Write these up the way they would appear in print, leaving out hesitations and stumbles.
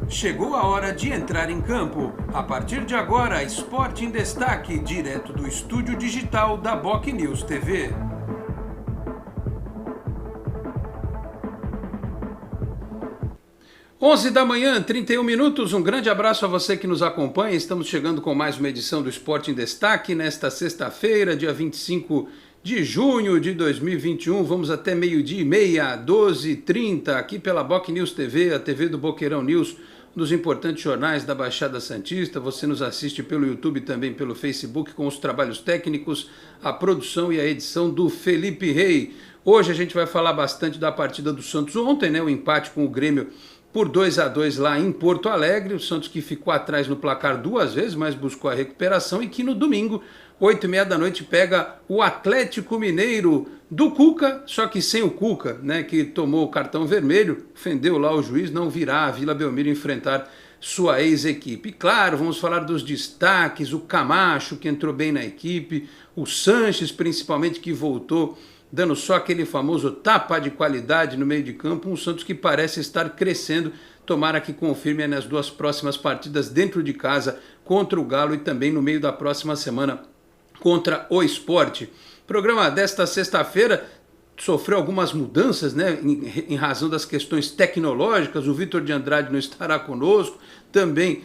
Chegou a hora de entrar em campo. A partir de agora, Esporte em Destaque, direto do estúdio digital da BocNews TV. Onze da manhã, 31 minutos. Um grande abraço a você que nos acompanha. Estamos chegando com mais uma edição do Esporte em Destaque nesta sexta-feira, dia 25 de junho de 2021. Vamos até meio-dia e meia, 12h30, aqui pela BocNews TV, a TV do Boqueirão News, um dos importantes jornais da Baixada Santista. Você nos assiste pelo YouTube e também pelo Facebook com os trabalhos técnicos, a produção e a edição do Felipe Rei. Hoje a gente vai falar bastante da partida do Santos ontem, né? O empate com o Grêmio por 2-2 lá em Porto Alegre. O Santos que ficou atrás no placar duas vezes, mas buscou a recuperação e que no domingo, 8h30 da noite, pega o Atlético Mineiro do Cuca, só que sem o Cuca, né, que tomou o cartão vermelho, ofendeu lá o juiz, não virá a Vila Belmiro enfrentar sua ex-equipe. Claro, vamos falar dos destaques, o Camacho, que entrou bem na equipe, o Sanches, principalmente, que voltou dando só aquele famoso tapa de qualidade no meio de campo, um Santos que parece estar crescendo. Tomara que confirme nas duas próximas partidas dentro de casa contra o Galo e também no meio da próxima semana contra o Sport. O programa desta sexta-feira sofreu algumas mudanças, né, em razão das questões tecnológicas. O Vitor de Andrade não estará conosco, também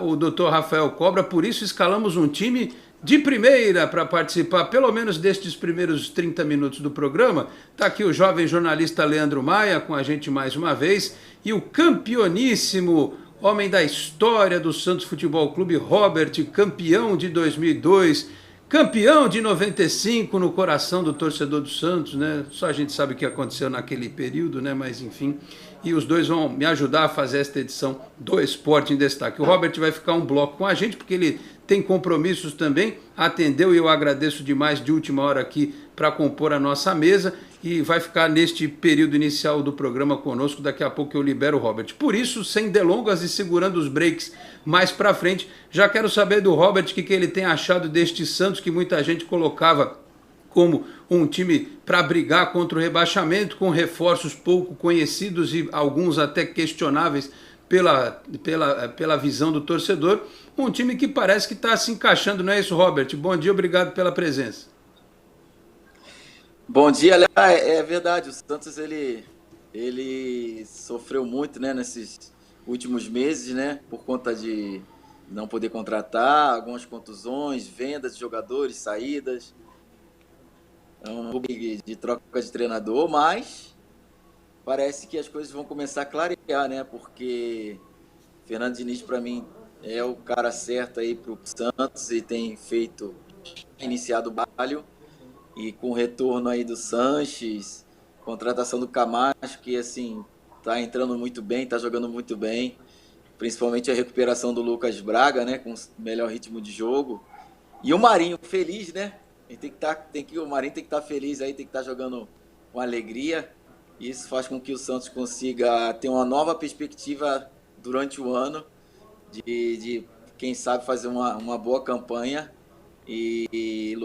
o Dr. Rafael Cobra, por isso escalamos um time de primeira para participar, pelo menos destes primeiros 30 minutos do programa. Está aqui o jovem jornalista Leandro Maia com a gente mais uma vez e o campeoníssimo homem da história do Santos Futebol Clube, Robert, campeão de 2002, campeão de 95 no coração do torcedor do Santos, né? Só a gente sabe o que aconteceu naquele período, né? Mas enfim, e os dois vão me ajudar a fazer esta edição do Esporte em Destaque. O Robert vai ficar um bloco com a gente, porque ele tem compromissos também, atendeu e eu agradeço demais de última hora aqui para compor a nossa mesa e vai ficar neste período inicial do programa conosco. Daqui a pouco eu libero o Robert. Por isso, sem delongas e segurando os breaks mais para frente, já quero saber do Robert o que ele tem achado deste Santos que muita gente colocava como um time para brigar contra o rebaixamento, com reforços pouco conhecidos e alguns até questionáveis pela visão do torcedor. Um time que parece que está se encaixando, não é isso, Robert? Bom dia, obrigado pela presença. Bom dia, Léo. É verdade, o Santos ele sofreu muito, né, nesses últimos meses, né, por conta de não poder contratar, algumas contusões, vendas de jogadores, saídas, de troca de treinador, mas parece que as coisas vão começar a clarear, né, porque Fernando Diniz, para mim, é o cara certo aí para o Santos e tem iniciado o trabalho. E com o retorno aí do Sanches, contratação do Camacho, que assim, tá entrando muito bem, tá jogando muito bem. Principalmente a recuperação do Lucas Braga, né, com melhor ritmo de jogo. E o Marinho feliz, né? O Marinho tem que estar feliz aí, tem que estar jogando com alegria. Isso faz com que o Santos consiga ter uma nova perspectiva durante o ano de quem sabe, fazer uma boa campanha e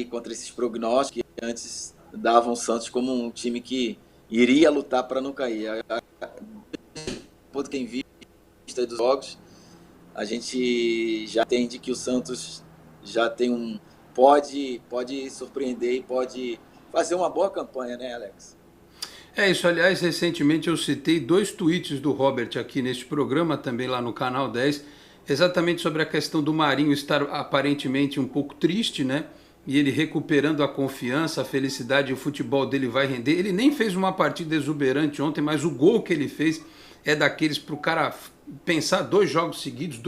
contra esses prognósticos que antes davam o Santos como um time que iria lutar para não cair. Por quem vista dos jogos, a gente já entende que o Santos já tem pode surpreender e pode fazer uma boa campanha, né, Alex? É isso, aliás, recentemente eu citei 2 tweets do Robert aqui neste programa, também lá no Canal 10, exatamente sobre a questão do Marinho estar aparentemente um pouco triste, né? E ele recuperando a confiança, a felicidade, o futebol dele vai render. Ele nem fez uma partida exuberante ontem, mas o gol que ele fez é daqueles para o cara pensar 2 jogos seguidos,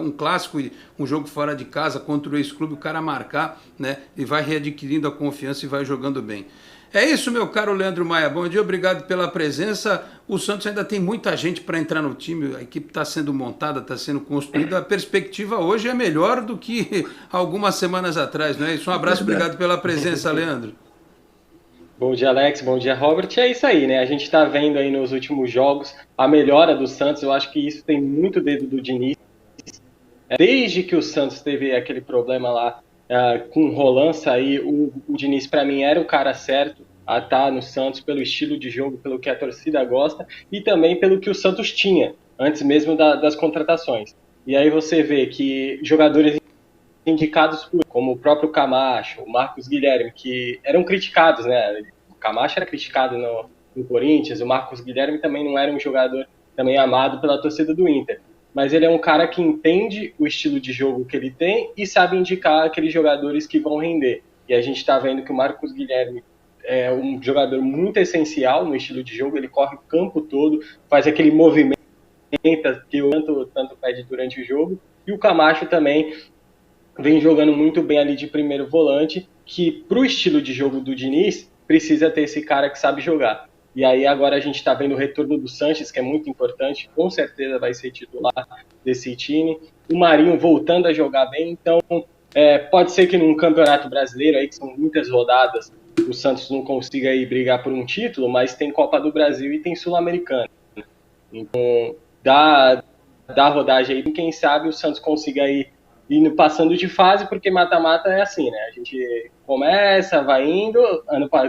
um clássico e um jogo fora de casa contra o ex-clube, o cara marcar, né? E vai readquirindo a confiança e vai jogando bem. É isso, meu caro Leandro Maia. Bom dia, obrigado pela presença. O Santos ainda tem muita gente para entrar no time, a equipe está sendo montada, está sendo construída. A perspectiva hoje é melhor do que algumas semanas atrás, não é isso? Um abraço, obrigado pela presença, Leandro. Bom dia, Alex. Bom dia, Robert. É isso aí, né? A gente está vendo aí nos últimos jogos a melhora do Santos. Eu acho que isso tem muito dedo do Diniz. Desde que o Santos teve aquele problema lá com o Roland sair, o Diniz, para mim, era o cara certo a estar no Santos pelo estilo de jogo, pelo que a torcida gosta e também pelo que o Santos tinha. antes mesmo das contratações. E aí você vê que jogadores indicados como o próprio Camacho, o Marcos Guilherme, que eram criticados, né? O Camacho era criticado no Corinthians, o Marcos Guilherme também não era um jogador também amado pela torcida do Inter. Mas ele é um cara que entende o estilo de jogo que ele tem e sabe indicar aqueles jogadores que vão render. E a gente está vendo que o Marcos Guilherme é um jogador muito essencial no estilo de jogo, ele corre o campo todo, faz aquele movimento que o tanto pede durante o jogo, e o Camacho também vem jogando muito bem ali de primeiro volante, que para o estilo de jogo do Diniz, precisa ter esse cara que sabe jogar. E aí agora a gente está vendo o retorno do Sanches, que é muito importante, com certeza vai ser titular desse time. O Marinho voltando a jogar bem, então pode ser que num campeonato brasileiro, aí que são muitas rodadas, o Santos não consiga aí brigar por um título, mas tem Copa do Brasil e tem Sul-Americana. Então, dá rodagem aí, quem sabe o Santos consiga aí ir passando de fase, porque mata-mata é assim, né? A gente começa, vai indo,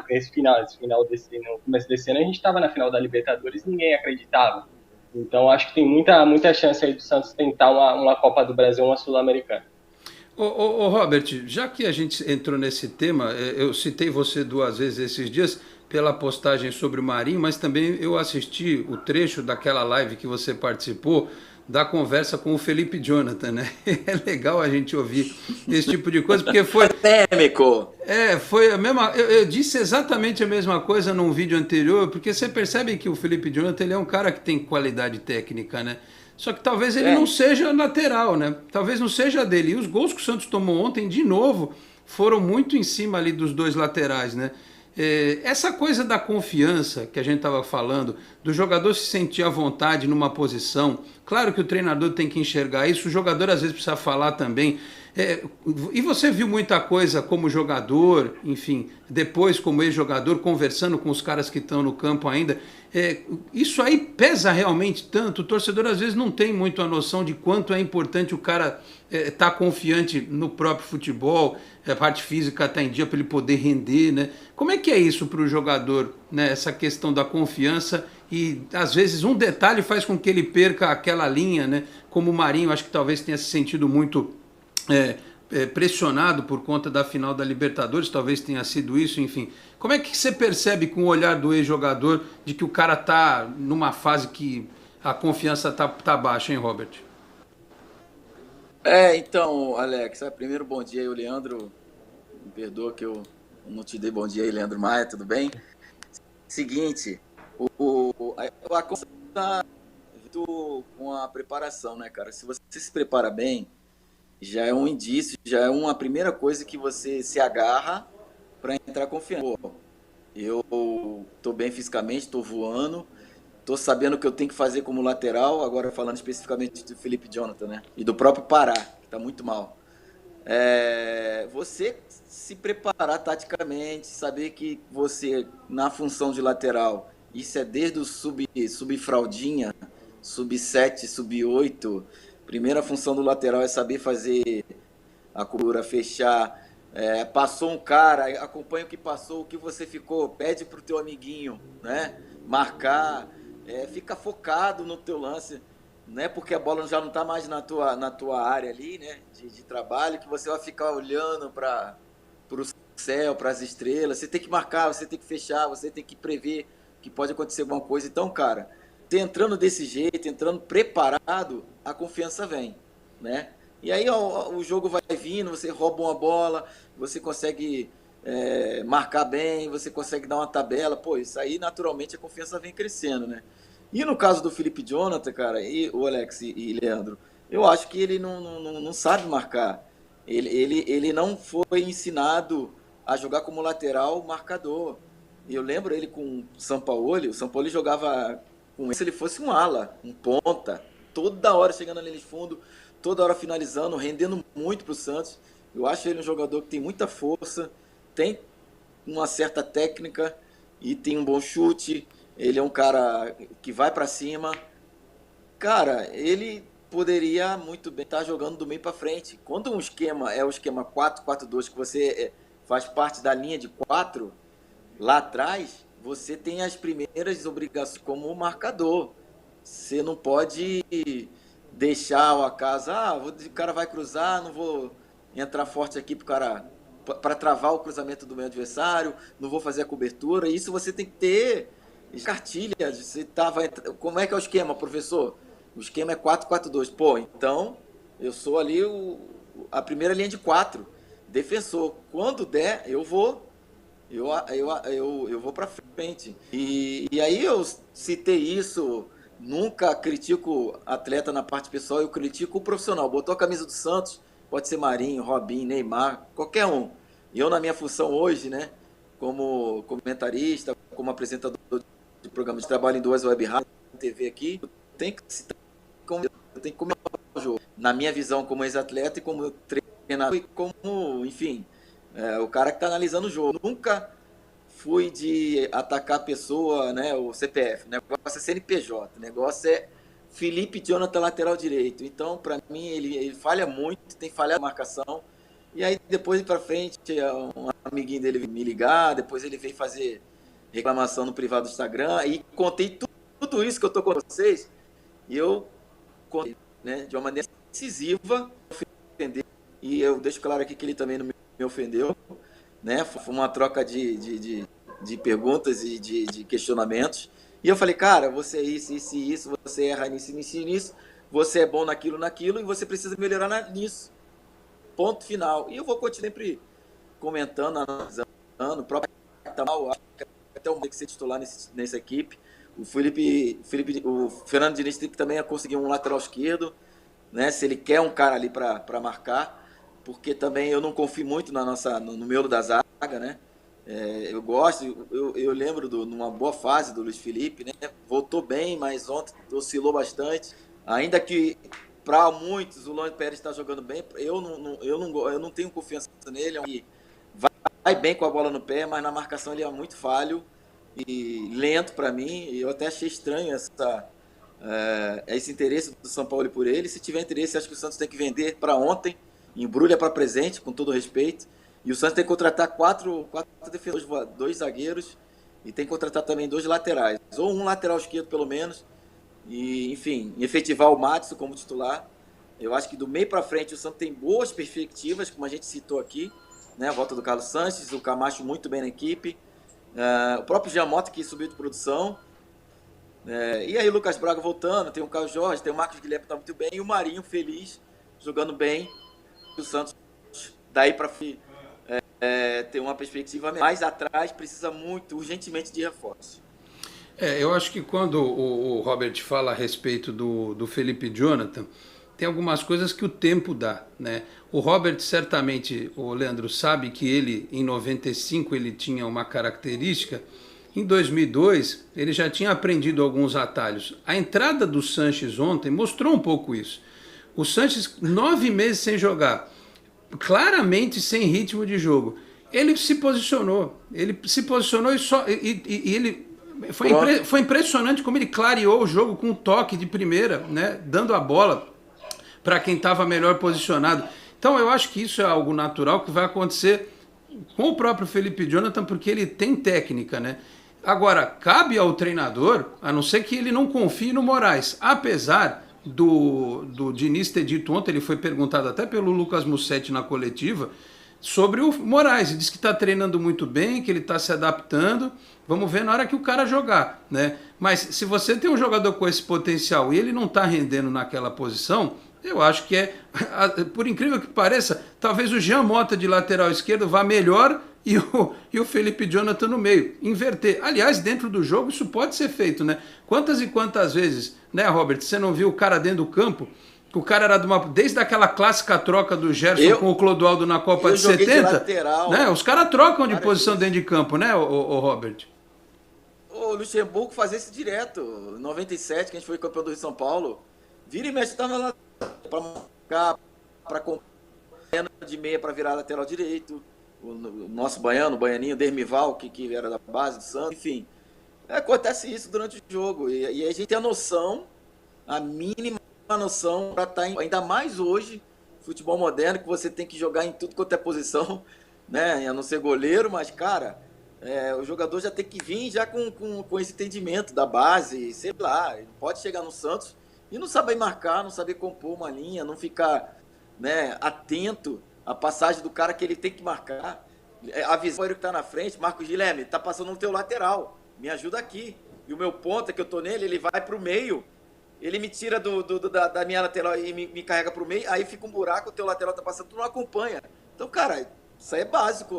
esse final no começo desse ano a gente estava na final da Libertadores, ninguém acreditava. Então acho que tem muita chance aí do Santos tentar uma Copa do Brasil, uma Sul-Americana. Ô Robert, já que a gente entrou nesse tema, eu citei você 2 vezes esses dias pela postagem sobre o Marinho, mas também eu assisti o trecho daquela live que você participou da conversa com o Felipe Jonathan, né? É legal a gente ouvir esse tipo de coisa, porque foi... Polêmico! Foi a mesma... Eu disse exatamente a mesma coisa num vídeo anterior, porque você percebe que o Felipe Jonathan ele é um cara que tem qualidade técnica, né? Só que talvez ele não seja lateral, né? Talvez não seja dele. E os gols que o Santos tomou ontem, de novo, foram muito em cima ali dos 2 laterais, né? Essa coisa da confiança que a gente estava falando, do jogador se sentir à vontade numa posição, claro que o treinador tem que enxergar isso, o jogador às vezes precisa falar também. E você viu muita coisa como jogador, enfim, depois como ex-jogador, conversando com os caras que estão no campo ainda. Isso aí pesa realmente tanto? O torcedor às vezes não tem muito a noção de quanto é importante o cara estar confiante no próprio futebol, a parte física está em dia para ele poder render, né? Como é que é isso para o jogador, né? Essa questão da confiança e às vezes um detalhe faz com que ele perca aquela linha, né? Como o Marinho, acho que talvez tenha se sentido muito pressionado por conta da final da Libertadores, talvez tenha sido isso, enfim. Como é que você percebe com o olhar do ex-jogador de que o cara tá numa fase que a confiança tá baixa, hein, Robert? Então, Alex, primeiro bom dia aí, o Leandro. Me perdoa que eu não te dei bom dia aí, Leandro Maia, tudo bem? Seguinte, a confiança está com a preparação, né, cara? Se você se prepara bem, já é um indício, já é uma primeira coisa que você se agarra para entrar confiante. Pô, eu tô bem fisicamente, tô voando, tô sabendo o que eu tenho que fazer como lateral, agora falando especificamente do Felipe Jonathan, né? E do próprio Pará, que tá muito mal. Você se preparar taticamente, saber que você, na função de lateral, isso é desde o sub-fraldinha, sub-7, sub-8. Primeira função do lateral é saber fazer a cobertura, fechar. Passou um cara, acompanha o que passou, o que você ficou, pede pro teu amiguinho, né? Marcar, fica focado no teu lance, né? Porque a bola já não está mais na tua área ali, né? De trabalho, que você vai ficar olhando para o céu, para as estrelas. Você tem que marcar, você tem que fechar, você tem que prever que pode acontecer alguma coisa. Então, cara, entrando desse jeito, entrando preparado, a confiança vem, né? E aí o jogo vai vindo, você rouba uma bola, você consegue marcar bem, você consegue dar uma tabela, pô, isso aí naturalmente a confiança vem crescendo, né? E no caso do Felipe Jonathan, cara, e o Alex e Leandro, eu acho que ele não sabe marcar. Ele não foi ensinado a jogar como lateral marcador. Eu lembro ele com o Sampaoli jogava com ele se ele fosse um ala, um ponta, toda hora chegando na linha de fundo, toda hora finalizando, rendendo muito para o Santos. Eu acho ele um jogador que tem muita força, tem uma certa técnica e tem um bom chute. Ele é um cara que vai para cima. Cara, ele poderia muito bem estar jogando do meio para frente. Quando um esquema é o esquema 4-4-2, que você faz parte da linha de 4, lá atrás, você tem as primeiras obrigações como marcador. você não pode deixar o acaso, o cara vai cruzar, não vou entrar forte aqui pro cara para travar o cruzamento do meu adversário, não vou fazer a cobertura. Isso você tem que ter cartilha. Como é que é o esquema, professor? O esquema é 4-4-2. Pô, então eu sou ali a primeira linha de 4, defensor. Quando der, eu vou. Eu vou para frente. E aí eu citei isso. Nunca critico atleta na parte pessoal, eu critico o profissional. Botou a camisa do Santos, pode ser Marinho, Robinho, Neymar, qualquer um. E eu, na minha função hoje, né, como comentarista, como apresentador de programa de trabalho em 2 web rádios, TV aqui, eu tenho que comentar o jogo. Na minha visão como ex-atleta e como treinador, e como, enfim, o cara que está analisando o jogo. Nunca fui de atacar a pessoa, né, o CPF. O negócio é CNPJ, o negócio é Felipe Jonathan, lateral direito. Então, para mim, ele falha muito, tem falhado na marcação. E aí, depois para frente, um amiguinho dele me ligar, depois ele veio fazer reclamação no privado do Instagram, e contei tudo isso que eu estou com vocês, e eu contei, né, de uma maneira decisiva, e eu deixo claro aqui que ele também não me ofendeu, né? Foi uma troca de perguntas e de questionamentos. E eu falei, cara, você é isso, isso e isso, você erra nisso, nisso e nisso, você é bom naquilo, e você precisa melhorar nisso. Ponto final. E eu vou continuar sempre comentando, analisando, o próprio até o que ser titular nessa equipe. O Fernando Diniz tem que também conseguir um lateral esquerdo, né? Se ele quer um cara ali para marcar, porque também eu não confio muito no miolo da zaga, né? Eu gosto, eu lembro de uma boa fase do Luiz Felipe, né? Voltou bem, mas ontem oscilou bastante. Ainda que para muitos o Luan Pérez está jogando bem, eu não tenho confiança nele. Ele vai bem com a bola no pé, mas na marcação ele é muito falho e lento para mim. Eu até achei estranho esse interesse do São Paulo por ele. Se tiver interesse, acho que o Santos tem que vender para ontem, embrulha para presente, com todo respeito. E o Santos tem que contratar quatro defensores, 2 zagueiros, e tem que contratar também 2 laterais, ou um lateral esquerdo pelo menos, e, enfim, efetivar o Matos como titular. Eu acho que do meio para frente o Santos tem boas perspectivas, como a gente citou aqui, né? A volta do Carlos Sanches, o Camacho muito bem na equipe, o próprio Giamota que subiu de produção, e aí o Lucas Braga voltando, tem o Caio Jorge, tem o Marcos Guilherme que está muito bem, e o Marinho feliz, jogando bem. O Santos daí para ter uma perspectiva mais atrás, precisa muito, urgentemente, de reforço. Eu acho que quando o Robert fala a respeito do Felipe Jonathan, tem algumas coisas que o tempo dá, né? O Robert certamente, o Leandro, sabe que ele, em 95, ele tinha uma característica. Em 2002, ele já tinha aprendido alguns atalhos. A entrada do Sanches ontem mostrou um pouco isso. O Sanches, 9 meses sem jogar, claramente sem ritmo de jogo. Ele se posicionou e ele foi impressionante como ele clareou o jogo com um toque de primeira, né, dando a bola para quem estava melhor posicionado. Então eu acho que isso é algo natural que vai acontecer com o próprio Felipe Jonathan, porque ele tem técnica, né? Agora, cabe ao treinador, a não ser que ele não confie no Moraes, apesar do Diniz ter dito ontem, ele foi perguntado até pelo Lucas Mussetti na coletiva, sobre o Moraes. Ele disse que está treinando muito bem, que ele está se adaptando. Vamos ver na hora que o cara jogar, né? Mas se você tem um jogador com esse potencial e ele não está rendendo naquela posição, eu acho que por incrível que pareça, talvez o Jean Mota de lateral esquerdo vá melhor e o Felipe Jonathan no meio, inverter. Aliás, dentro do jogo isso pode ser feito, né? Quantas e quantas vezes, né, Robert, você não viu o cara dentro do campo? O cara era desde aquela clássica troca do Gerson com o Clodoaldo na Copa de 70, lateral, né? Os caras trocam de posição dentro de campo, né, o Robert? O Luxemburgo fazia isso direto. Em 97, que a gente foi campeão do Rio de São Paulo, vira e mexe, estava lá para marcar, para comprar de meia para virar lateral direito. O nosso baianinho, Dermival, que era da base do Santos, enfim. Acontece isso durante o jogo. E a gente tem a mínima noção para estar ainda mais hoje, futebol moderno, que você tem que jogar em tudo quanto é posição, né? A não ser goleiro, mas, cara, o jogador já tem que vir já com esse entendimento da base, sei lá, ele pode chegar no Santos e não saber marcar, não saber compor uma linha, não ficar, né, atento à passagem do cara que ele tem que marcar. A visão que está na frente, Marcos Guilherme, está passando no teu lateral, me ajuda aqui. E o meu ponta, que eu tô nele, ele vai para o meio, ele me tira da minha lateral e me carrega para o meio, aí fica um buraco, o teu lateral está passando, tu não acompanha. Então, cara, isso aí é básico,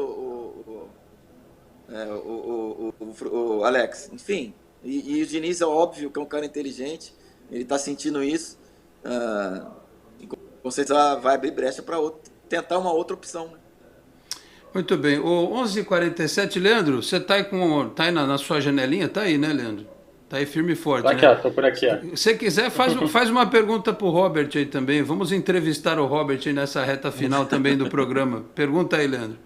o Alex. Enfim, e o Diniz é óbvio que é um cara inteligente, ele está sentindo isso, e com certeza vai abrir brecha para tentar uma outra opção, né? Muito bem. O 11h47, Leandro, você tá aí na sua janelinha? Tá aí, né, Leandro? Tá aí firme e forte, Tá aqui, né? ó, tô por aqui, ó. Se você quiser, faz uma pergunta pro Robert aí também. Vamos entrevistar o Robert aí nessa reta final também do programa. Pergunta aí, Leandro.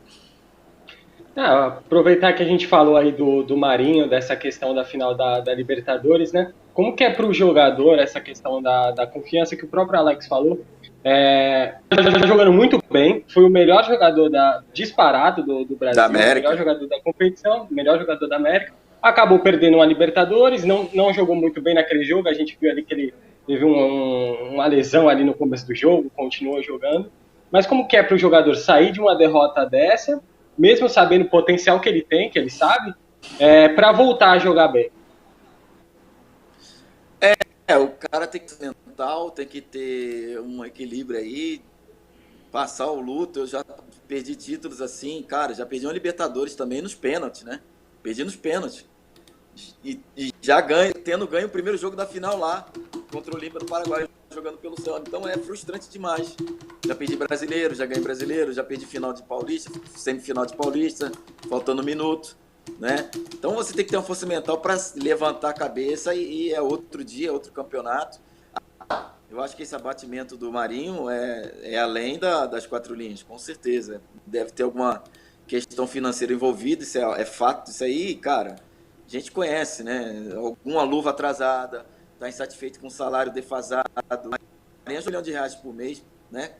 Aproveitar que a gente falou aí do Marinho, dessa questão da final da Libertadores, né? Como que é para o jogador essa questão da confiança que o próprio Alex falou? Tá jogando muito bem, foi o melhor jogador disparado do Brasil, da América. O melhor jogador da competição, o melhor jogador da América. Acabou perdendo uma Libertadores, não jogou muito bem naquele jogo, a gente viu ali que ele teve uma lesão ali no começo do jogo, continuou jogando. Mas como que é para o jogador sair de uma derrota dessa, mesmo sabendo o potencial que ele tem, que ele sabe, para voltar a jogar bem? O cara tem que ser mental, tem que ter um equilíbrio aí, passar o luto. Eu já perdi títulos assim, cara, já perdi uma Libertadores também nos pênaltis, né? Perdi nos pênaltis. E já tendo ganho o primeiro jogo da final lá, contra o Olímpia do Paraguai, jogando pelo céu. Então é frustrante demais. Já perdi brasileiro, já ganhei brasileiro, já perdi final de Paulista, semifinal de Paulista, faltando um minuto, né? Então você tem que ter uma força mental para levantar a cabeça e é outro dia, é outro campeonato. Eu acho que esse abatimento do Marinho é além das quatro linhas, com certeza. Deve ter alguma questão financeira envolvida, isso é fato. Isso aí, cara, a gente conhece, né? Alguma luva atrasada, tá insatisfeito com o salário defasado, R$1 milhão por mês, né?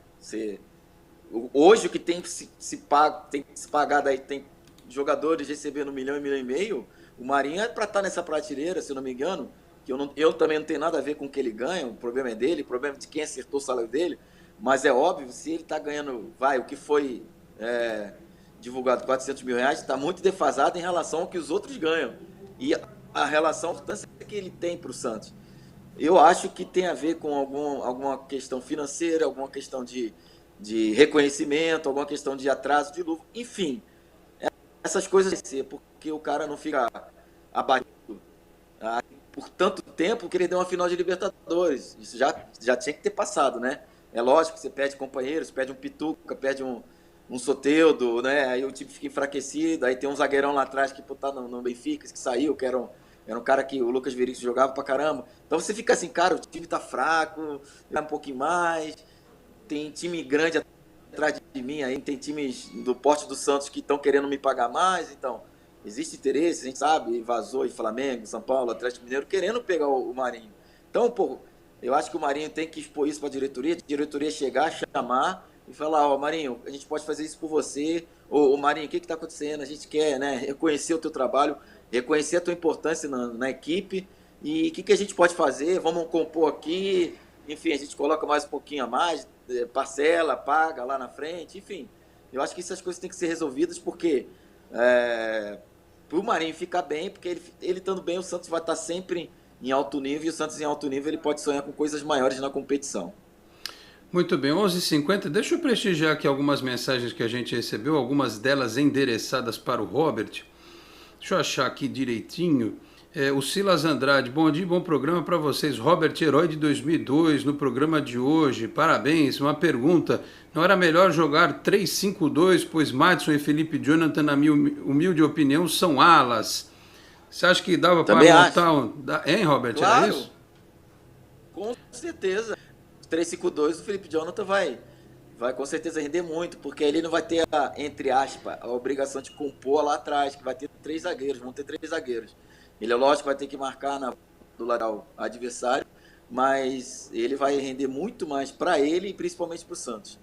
Hoje o que tem que se pagar daí, tem jogadores recebendo 1 milhão e meio, o Marinho é para estar nessa prateleira, se eu não me engano, que eu também não tenho nada a ver com o que ele ganha, o problema é dele, o problema é de quem acertou o salário dele, mas é óbvio, se ele está ganhando, o que foi divulgado, R$400 mil, está muito defasado em relação ao que os outros ganham, e a relação que ele tem para o Santos. Eu acho que tem a ver com alguma questão financeira, alguma questão de reconhecimento, alguma questão de atraso de luva, enfim, essas coisas, porque o cara não fica abatido por tanto tempo que ele deu uma final de Libertadores. Isso já tinha que ter passado, né? É lógico que você perde companheiros, perde um Pituca, perde um Soteldo, né? Aí o time fica enfraquecido, aí tem um zagueirão lá atrás que tá no Benfica, que saiu, que era um cara que o Lucas Veríssimo jogava pra caramba. Então você fica assim, cara, o time tá fraco, dá um pouquinho mais, tem time grande atrás de mim, aí tem times do porte do Santos que estão querendo me pagar mais, então existe interesse, a gente sabe, vazou e Flamengo, São Paulo, Atlético Mineiro, querendo pegar o Marinho. Então, eu acho que o Marinho tem que expor isso para a diretoria chegar, chamar e falar, Marinho, a gente pode fazer isso por você, ou Marinho, o que está acontecendo? A gente quer, né, reconhecer o teu trabalho, reconhecer a tua importância na equipe, e o que a gente pode fazer? Vamos compor aqui, enfim, a gente coloca mais um pouquinho a mais, parcela, paga lá na frente, enfim. Eu acho que essas coisas têm que ser resolvidas porque para o Marinho ficar bem, porque ele estando bem, o Santos vai estar sempre em alto nível, e o Santos em alto nível ele pode sonhar com coisas maiores na competição. Muito bem, 11h50, deixa eu prestigiar aqui algumas mensagens que a gente recebeu, algumas delas endereçadas para o Robert. Deixa eu achar aqui direitinho. O Silas Andrade, bom dia, bom programa para vocês. Robert, herói de 2002, no programa de hoje, parabéns. Uma pergunta, não era melhor jogar 3-5-2, pois Madison e Felipe Jonathan, na minha humilde opinião, são alas. Você acha que dava para montar Hein, Robert, claro, era isso? Com certeza. 3-5-2, o Felipe Jonathan vai com certeza render muito, porque ele não vai ter, entre aspas, a obrigação de compor lá atrás, que vai ter 3 zagueiros, vão ter 3 zagueiros. Ele, é lógico, vai ter que marcar do lateral adversário, mas ele vai render muito mais para ele e principalmente para o Santos.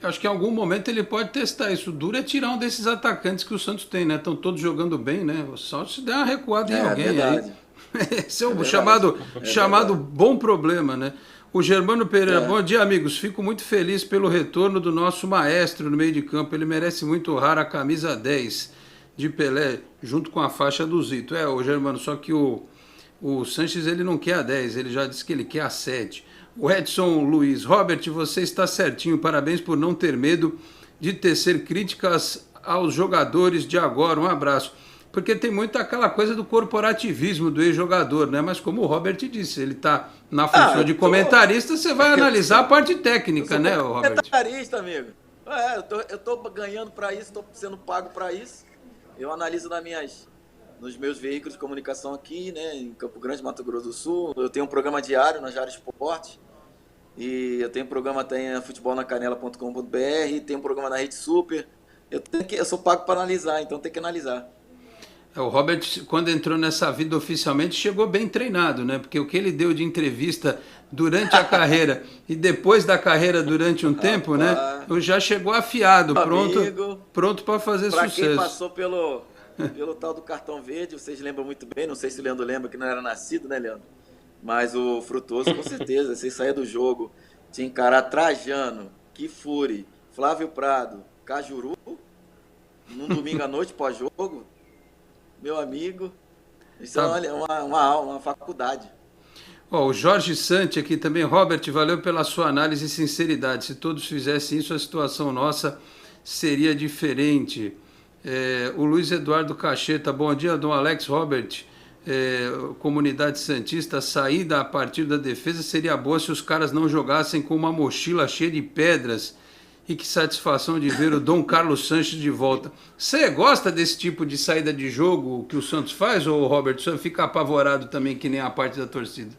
Eu acho que em algum momento ele pode testar isso. O duro é tirar um desses atacantes que o Santos tem, né? Estão todos jogando bem, né? Só se der uma recuada em alguém verdade. aí. Esse é o Verdade. chamado bom problema, né? O Germano Pereira, É. bom dia, amigos. Fico muito feliz pelo retorno do nosso maestro no meio de campo. Ele merece muito honrar a camisa 10 de Pelé, junto com a faixa do Zito. O Germano, só que o Sanches ele não quer a 10, ele já disse que ele quer a 7. O Edson Luiz, Robert, você está certinho, parabéns por não ter medo de tecer críticas aos jogadores de agora, um abraço. Porque tem muito aquela coisa do corporativismo do ex-jogador, né? Mas como o Robert disse, ele está na função de comentarista, você vai analisar a parte técnica, né, Robert? Comentarista, amigo. Eu tô ganhando para isso, tô sendo pago para isso. Eu analiso nos meus veículos de comunicação aqui, né, em Campo Grande, Mato Grosso do Sul. Eu tenho um programa diário na Jara Esporte. E eu tenho um programa também na futebolnacanela.com.br, tenho um programa na Rede Super. Eu sou pago para analisar, então tem que analisar. O Robert, quando entrou nessa vida oficialmente, chegou bem treinado, né? Porque o que ele deu de entrevista durante a carreira e depois da carreira durante um tempo, né? Já chegou afiado, pronto para fazer sucesso. Para quem passou pelo tal do cartão verde, vocês lembram muito bem, não sei se o Leandro lembra, que não era nascido, né, Leandro? Mas o Frutuoso, com certeza, você saía do jogo, tinha encarar Trajano, Kifuri, Flávio Prado, Cajuru, num domingo à noite pós-jogo, meu amigo, isso é uma faculdade. O Jorge Santi aqui também, Robert, valeu pela sua análise e sinceridade. Se todos fizessem isso, a situação nossa seria diferente. O Luiz Eduardo Cacheta, bom dia, Dom Alex, Robert. Comunidade Santista, a saída a partir da defesa seria boa se os caras não jogassem com uma mochila cheia de pedras. E que satisfação de ver o Dom Carlos Sanches de volta. Você gosta desse tipo de saída de jogo que o Santos faz, ou Robert, você fica apavorado também que nem a parte da torcida?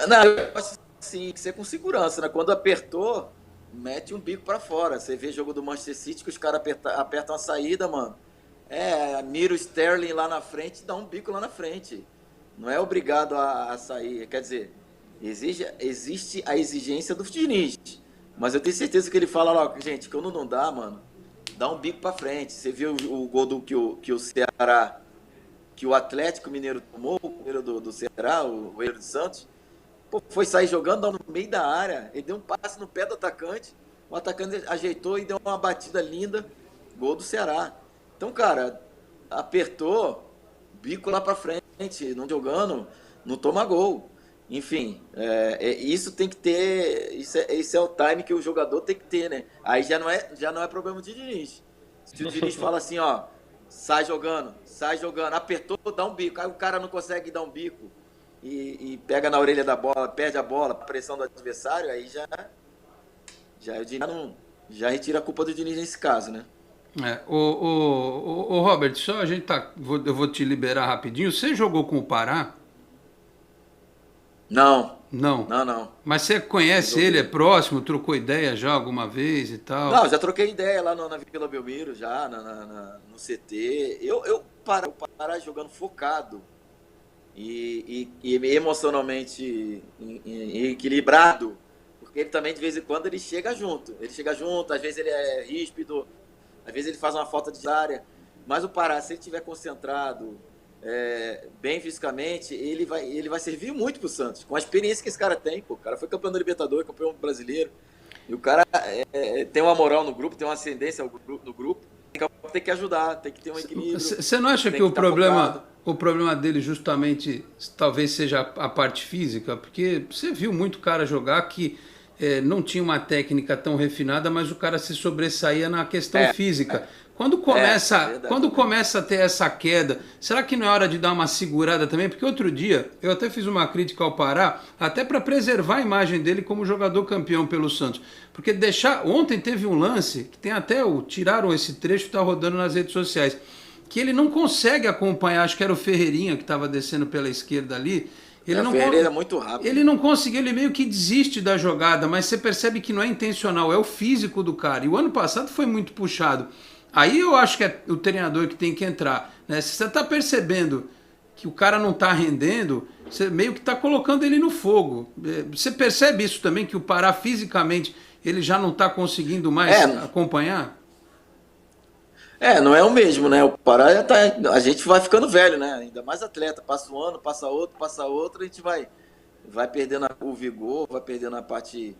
Não, eu acho assim, que ser com segurança, né? Quando apertou, mete um bico pra fora. Você vê jogo do Manchester City que os caras apertam a saída, mano. Mira o Sterling lá na frente, dá um bico lá na frente. Não é obrigado a sair. Quer dizer, existe a exigência do Diniz. Mas eu tenho certeza que ele fala lá, gente, quando não dá, mano, dá um bico pra frente. Você viu o gol que o Ceará, que o Atlético Mineiro tomou, o goleiro do Ceará, o goleiro do Santos, foi sair jogando no meio da área, ele deu um passe no pé do atacante, o atacante ajeitou e deu uma batida linda, gol do Ceará. Então, cara, apertou, bico lá pra frente, não jogando, não toma gol. Enfim, isso tem que ter, isso é o time que o jogador tem que ter, né? Aí já não é problema de Diniz. Se o Diniz fala assim, ó, sai jogando, apertou, dá um bico, aí o cara não consegue dar um bico e pega na orelha da bola, perde a bola, pressão do adversário, aí o Diniz já retira a culpa do Diniz nesse caso, né? O Robert, só eu vou te liberar rapidinho. Você jogou com o Pará? Não. Não. Mas você conhece ele, é próximo, trocou ideia já alguma vez e tal? Não, já troquei ideia lá na Vila Belmiro, já no CT. O Pará jogando focado e emocionalmente equilibrado, porque ele também de vez em quando ele chega junto, às vezes ele é ríspido, às vezes ele faz uma falta de área, mas o Pará, se ele estiver concentrado, bem fisicamente, ele vai servir muito pro Santos, com a experiência que esse cara tem. O cara foi campeão da Libertadores, campeão brasileiro, e o cara tem uma moral no grupo, tem uma ascendência no grupo, tem que ajudar, tem que ter um equilíbrio. Você não acha que o problema dele justamente talvez seja a parte física? Porque você viu muito cara jogar que não tinha uma técnica tão refinada, mas o cara se sobressaía na questão física. Quando começa a ter essa queda, será que não é hora de dar uma segurada também? Porque outro dia, eu até fiz uma crítica ao Pará, até para preservar a imagem dele como jogador campeão pelo Santos. Porque ontem teve um lance, que tem até tiraram esse trecho que está rodando nas redes sociais, que ele não consegue acompanhar, acho que era o Ferreirinha que estava descendo pela esquerda ali. O Ferreira é muito rápido. Ele não conseguiu, ele meio que desiste da jogada, mas você percebe que não é intencional, é o físico do cara. E o ano passado foi muito puxado. Aí eu acho que é o treinador que tem que entrar, né? Se você está percebendo que o cara não está rendendo, você meio que está colocando ele no fogo. Você percebe isso também, que o Pará fisicamente ele já não está conseguindo mais acompanhar? Não é o mesmo, né? O Pará já tá, a gente vai ficando velho, né? Ainda mais atleta, passa um ano, passa outro, a gente vai perdendo o vigor, vai perdendo a parte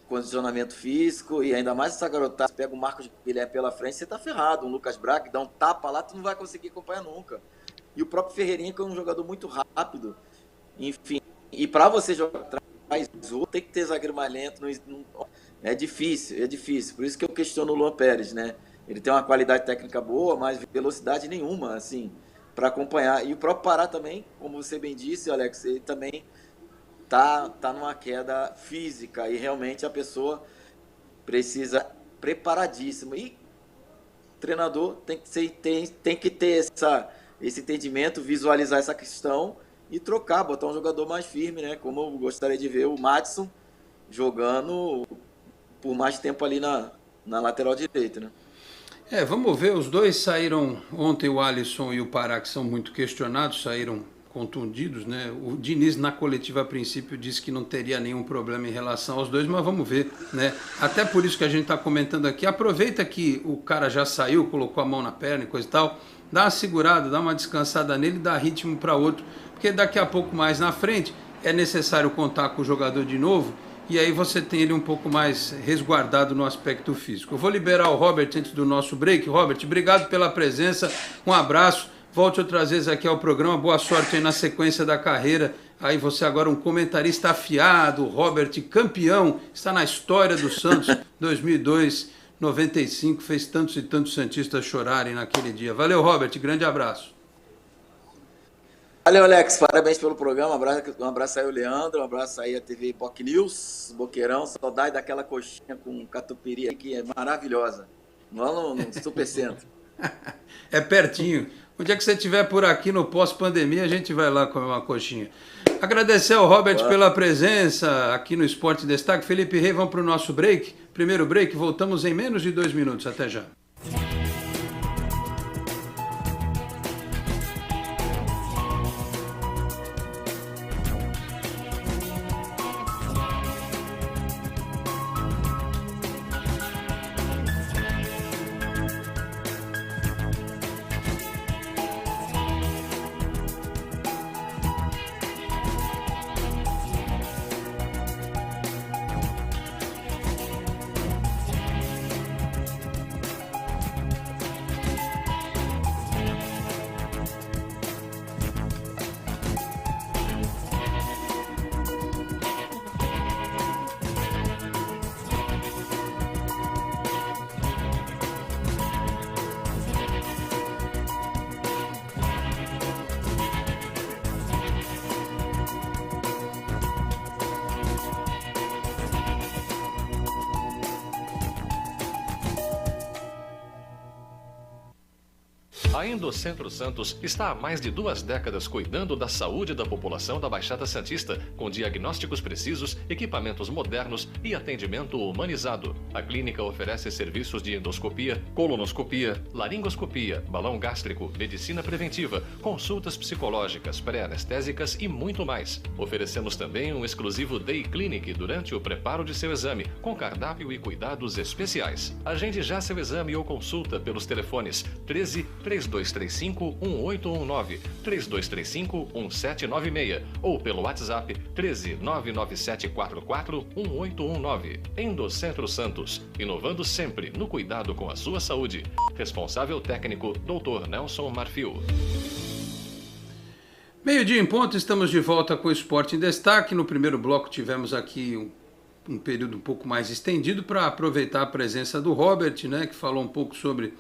condicionamento físico, e ainda mais essa garotada, você pega o Marcos Guilherme pela frente, você tá ferrado. Um Lucas Braga dá um tapa lá, tu não vai conseguir acompanhar nunca. E o próprio Ferreirinha, que é um jogador muito rápido, enfim. E para você jogar atrás, tem que ter zagueiro mais lento, é difícil. Por isso que eu questiono o Luan Pérez, né? Ele tem uma qualidade técnica boa, mas velocidade nenhuma, assim, para acompanhar. E o próprio Pará também, como você bem disse, Alex, ele também tá numa queda física, e realmente a pessoa precisa preparadíssima. E o treinador tem que ter esse entendimento, visualizar essa questão e trocar, botar um jogador mais firme, né? Como eu gostaria de ver o Madison jogando por mais tempo ali na lateral direita, né? Vamos ver, os dois saíram ontem, o Alisson e o Pará, que são muito questionados, saíram contundidos, né? O Diniz na coletiva a princípio disse que não teria nenhum problema em relação aos dois, mas vamos ver, né? Até por isso que a gente está comentando aqui, aproveita que o cara já saiu, colocou a mão na perna e coisa e tal, dá uma segurada, dá uma descansada nele, dá ritmo para outro, porque daqui a pouco mais na frente é necessário contar com o jogador de novo, e aí você tem ele um pouco mais resguardado no aspecto físico. Eu vou liberar o Robert antes do nosso break. Robert, obrigado pela presença, um abraço, volte outras vezes aqui ao programa, boa sorte aí na sequência da carreira. Aí você agora um comentarista afiado, Robert, campeão, está na história do Santos, 2002, 95, fez tantos e tantos santistas chorarem naquele dia. Valeu, Robert, grande abraço. Valeu, Alex, parabéns pelo programa, um abraço aí ao Leandro, um abraço aí à TV Boc News, Boqueirão, saudade daquela coxinha com catupiry que é maravilhosa, lá no Supercentro. É pertinho. O dia que você estiver por aqui no pós-pandemia, a gente vai lá comer uma coxinha. Agradecer ao Robert pela presença aqui no Esporte em Destaque. Felipe Rei, vamos para o nosso break. Primeiro break, voltamos em menos de 2 minutos. Até já. A Endocentro Santos está há mais de 2 décadas cuidando da saúde da população da Baixada Santista, com diagnósticos precisos, equipamentos modernos e atendimento humanizado. A clínica oferece serviços de endoscopia, colonoscopia, laringoscopia, balão gástrico, medicina preventiva, consultas psicológicas, pré-anestésicas e muito mais. Oferecemos também um exclusivo Day Clinic durante o preparo de seu exame, com cardápio e cuidados especiais. Agende já seu exame ou consulta pelos telefones 13 3235 1819, 3235 1796 ou pelo WhatsApp 13 99744 1819. Endocentro Santos, inovando sempre no cuidado com a sua saúde. Responsável técnico Dr. Nelson Marfil. Meio-dia em ponto, estamos de volta com o Esporte em Destaque. No primeiro bloco tivemos aqui um período um pouco mais estendido para aproveitar a presença do Robert, né, que falou um pouco sobre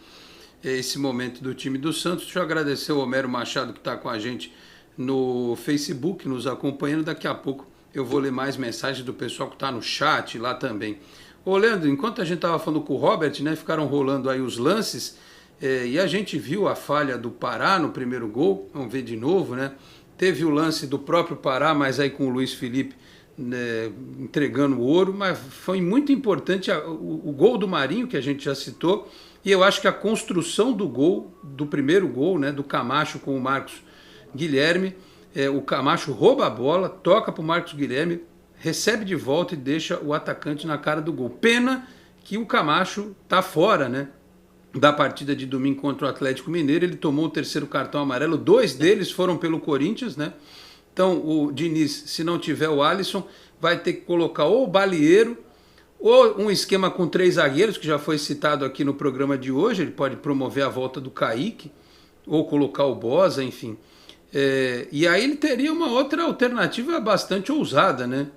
esse momento do time do Santos. Deixa eu agradecer o Homero Machado que está com a gente no Facebook, nos acompanhando. Daqui a pouco eu vou ler mais mensagens do pessoal que está no chat lá também. Ô Leandro, enquanto a gente estava falando com o Robert, né, ficaram rolando aí os lances, e a gente viu a falha do Pará no primeiro gol. Vamos ver de novo, né? Teve o lance do próprio Pará, mas aí com o Luiz Felipe, né, entregando o ouro, mas foi muito importante o gol do Marinho, que a gente já citou. E eu acho que a construção do gol, do primeiro gol, né, do Camacho com o Marcos Guilherme, o Camacho rouba a bola, toca para o Marcos Guilherme, recebe de volta e deixa o atacante na cara do gol. Pena que o Camacho está fora, né, da partida de domingo contra o Atlético Mineiro. Ele tomou o terceiro cartão amarelo, 2 deles foram pelo Corinthians, né? Então o Diniz, se não tiver o Alisson, vai ter que colocar ou o Balieiro, ou um esquema com 3 zagueiros, que já foi citado aqui no programa de hoje. Ele pode promover a volta do Kaique, ou colocar o Boza, enfim. E aí ele teria uma outra alternativa bastante ousada, né?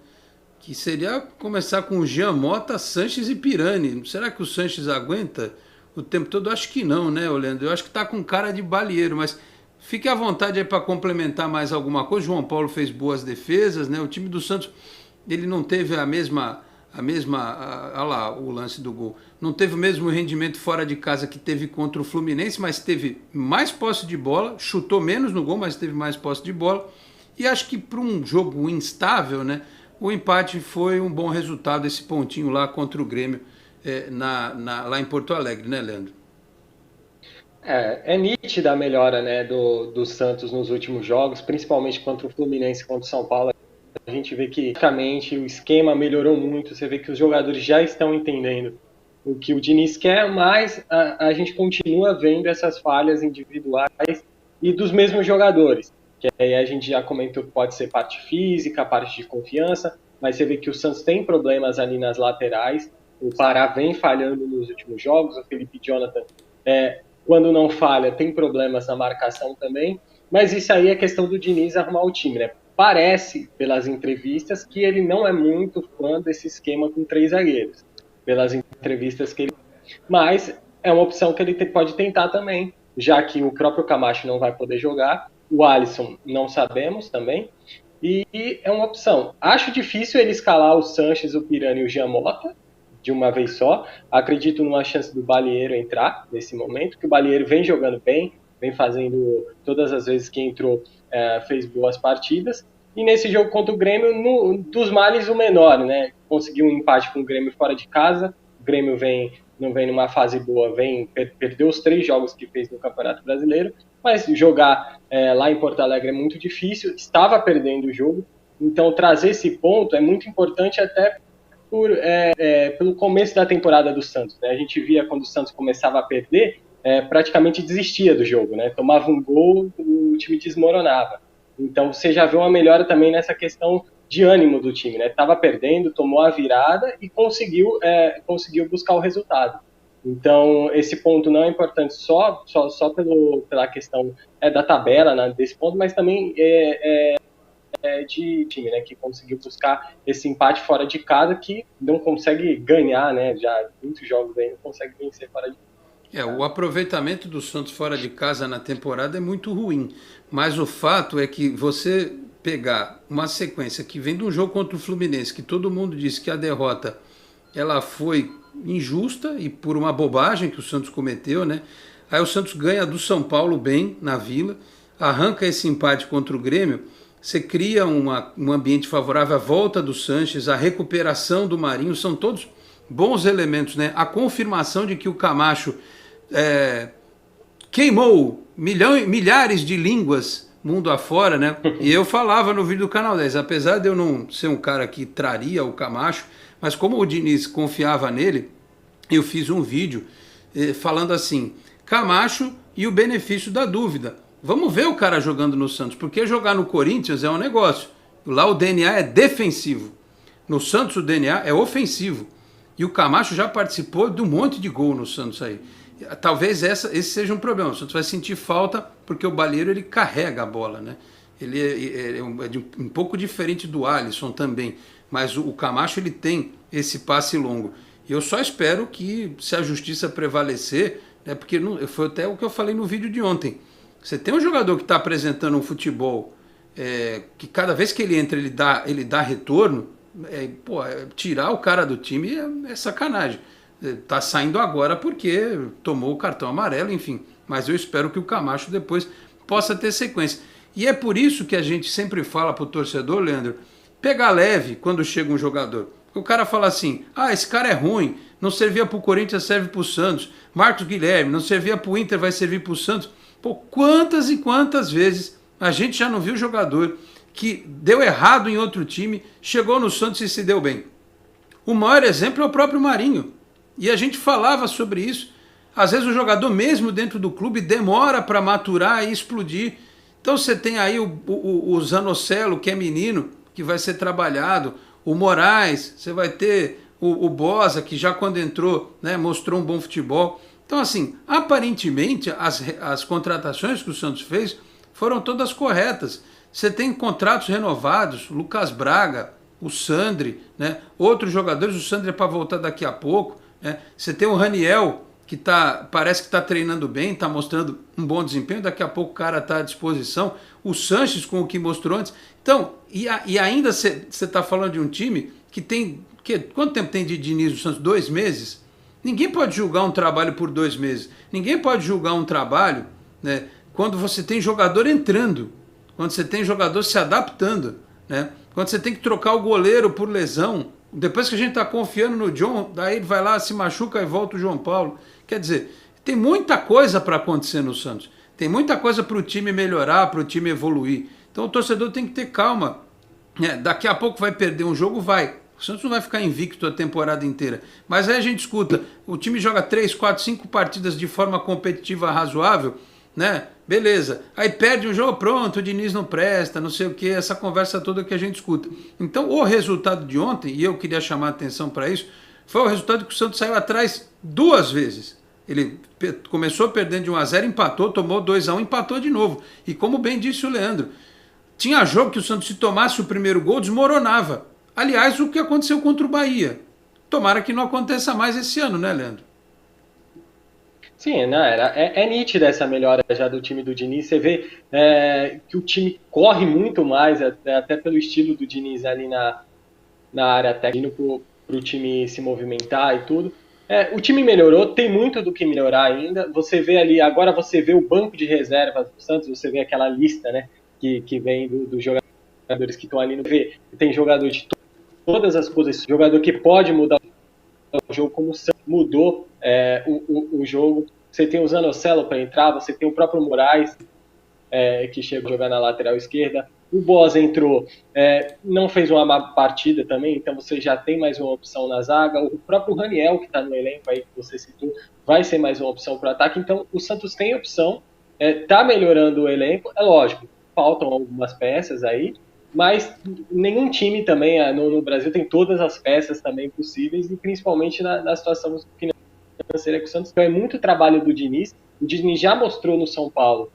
Que seria começar com o Jean Mota, Sanches e Pirani. Será que o Sanches aguenta o tempo todo? Acho que não, né, Leandro? Eu acho que tá com cara de Balieiro, mas fique à vontade aí para complementar mais alguma coisa. João Paulo fez boas defesas, né? O time do Santos, ele não teve olha lá o lance do gol, não teve o mesmo rendimento fora de casa que teve contra o Fluminense, mas teve mais posse de bola, chutou menos no gol, mas teve mais posse de bola, e acho que para um jogo instável, né, o empate foi um bom resultado, esse pontinho lá contra o Grêmio, lá em Porto Alegre, né, Leandro? É nítida a melhora, né, do Santos nos últimos jogos, principalmente contra o Fluminense e contra o São Paulo. A gente vê que praticamente o esquema melhorou muito, você vê que os jogadores já estão entendendo o que o Diniz quer, mas a gente continua vendo essas falhas individuais e dos mesmos jogadores, que aí a gente já comentou que pode ser parte física, parte de confiança, mas você vê que o Santos tem problemas ali nas laterais, o Pará vem falhando nos últimos jogos, o Felipe Jonathan, quando não falha, tem problemas na marcação também, mas isso aí é questão do Diniz arrumar o time, né? Parece, pelas entrevistas, que ele não é muito fã desse esquema com 3 zagueiros, pelas entrevistas que ele... Mas é uma opção que ele pode tentar também, já que o próprio Camacho não vai poder jogar, o Alisson não sabemos também, e é uma opção. Acho difícil ele escalar o Sanches, o Pirani e o Jean Mota de uma vez só. Acredito numa chance do Balieiro entrar nesse momento, que o Balieiro vem jogando bem, vem fazendo todas as vezes que entrou, fez boas partidas, e nesse jogo contra o Grêmio, dos males o menor, né? Conseguiu um empate com o Grêmio fora de casa, o Grêmio não vem numa fase boa, perdeu os 3 jogos que fez no Campeonato Brasileiro, mas jogar lá em Porto Alegre é muito difícil, estava perdendo o jogo, então trazer esse ponto é muito importante até pelo começo da temporada do Santos, né? A gente via quando o Santos começava a perder, praticamente desistia do jogo, né? Tomava um gol, o time desmoronava. Então você já vê uma melhora também nessa questão de ânimo do time, né? Estava perdendo, tomou a virada e conseguiu buscar o resultado. Então esse ponto não é importante só pela questão da tabela, né, desse ponto, mas também de time, né, que conseguiu buscar esse empate fora de casa, que não consegue ganhar, né? Já muitos jogos aí não consegue vencer fora de casa. O aproveitamento do Santos fora de casa na temporada é muito ruim, mas o fato é que você pegar uma sequência que vem de um jogo contra o Fluminense, que todo mundo disse que a derrota ela foi injusta e por uma bobagem que o Santos cometeu, né? Aí o Santos ganha do São Paulo bem na Vila, arranca esse empate contra o Grêmio, você cria um ambiente favorável à volta do Sanches, a recuperação do Marinho, são todos bons elementos, né? A confirmação de que o Camacho queimou milhares de línguas mundo afora, né? E eu falava no vídeo do Canal 10, apesar de eu não ser um cara que traria o Camacho, mas como o Diniz confiava nele, eu fiz um vídeo falando assim, Camacho e o benefício da dúvida. Vamos ver o cara jogando no Santos, porque jogar no Corinthians é um negócio. Lá o DNA é defensivo. No Santos o DNA é ofensivo. E o Camacho já participou de um monte de gol no Santos aí. Talvez esse seja um problema. O Santos vai sentir falta porque o Balieiro ele carrega a bola, né? Ele é um pouco diferente do Alisson também, mas o Camacho ele tem esse passe longo. E eu só espero que, se a justiça prevalecer, né, porque foi até o que eu falei no vídeo de ontem. Você tem um jogador que está apresentando um futebol que cada vez que ele entra ele dá retorno, tirar o cara do time é sacanagem. Tá saindo agora porque tomou o cartão amarelo, enfim. Mas eu espero que o Camacho depois possa ter sequência. E é por isso que a gente sempre fala pro torcedor, Leandro, pegar leve quando chega um jogador. O cara fala assim, esse cara é ruim, não servia pro Corinthians, serve pro Santos. Marcos Guilherme, não servia pro Inter, vai servir pro Santos. Pô, quantas e quantas vezes a gente já não viu jogador que deu errado em outro time, chegou no Santos e se deu bem. O maior exemplo é o próprio Marinho. E a gente falava sobre isso. Às vezes o jogador mesmo dentro do clube demora para maturar e explodir. Então você tem aí o Zanocelo, que é menino, que vai ser trabalhado. O Moraes, você vai ter o Bosa, que já quando entrou, né, mostrou um bom futebol. Então assim, aparentemente as contratações que o Santos fez foram todas corretas. Você tem contratos renovados, o Lucas Braga, o Sandri, né, outros jogadores, o Sandri é para voltar daqui a pouco. Né? Você tem o Raniel, que parece que está treinando bem, está mostrando um bom desempenho, daqui a pouco o cara está à disposição. O Sanches, com o que mostrou antes. Então, e ainda você está falando de um time que tem... quanto tempo tem de Diniz no Santos? 2 meses? Ninguém pode julgar um trabalho por 2 meses. Ninguém pode julgar um trabalho, né, quando você tem jogador entrando, quando você tem jogador se adaptando, né, quando você tem que trocar o goleiro por lesão. Depois que a gente está confiando no John, daí ele vai lá, se machuca e volta o João Paulo. Quer dizer, tem muita coisa para acontecer no Santos. Tem muita coisa para o time melhorar, para o time evoluir. Então o torcedor tem que ter calma. Daqui a pouco vai perder um jogo, vai. O Santos não vai ficar invicto a temporada inteira. Mas aí a gente escuta, o time joga 3, 4, 5 partidas de forma competitiva razoável, né? Beleza. Aí perde um jogo, pronto, o Diniz não presta, não sei o que, essa conversa toda que a gente escuta. Então o resultado de ontem, e eu queria chamar a atenção para isso, foi o resultado que o Santos saiu atrás 2 vezes. Ele começou perdendo de 1-0, empatou, tomou 2-1, empatou de novo. E como bem disse o Leandro, tinha jogo que o Santos, se tomasse o primeiro gol, desmoronava. Aliás, o que aconteceu contra o Bahia. Tomara que não aconteça mais esse ano, né, Leandro? Sim, né, é nítida essa melhora já do time do Diniz. Você vê que o time corre muito mais, até pelo estilo do Diniz ali na área técnica, para o time se movimentar e tudo. O time melhorou, tem muito do que melhorar ainda. Você vê ali, agora você vê o banco de reservas do Santos, você vê aquela lista, né, que vem dos jogadores que estão ali no V. Tem jogador de todas as posições, jogador que pode mudar o jogo, como o Santos mudou o jogo. Você tem o Zanocelo para entrar, você tem o próprio Moraes, que chegou a jogar na lateral esquerda. O Bosa entrou, não fez uma má partida também, então você já tem mais uma opção na zaga. O próprio Raniel, que está no elenco aí, que você citou, vai ser mais uma opção para o ataque. Então o Santos tem opção, está melhorando o elenco. É lógico, faltam algumas peças aí, mas nenhum time também no Brasil tem todas as peças também possíveis, e principalmente na situação financeira que o Santos tem. É muito trabalho do Diniz. O Diniz já mostrou no São Paulo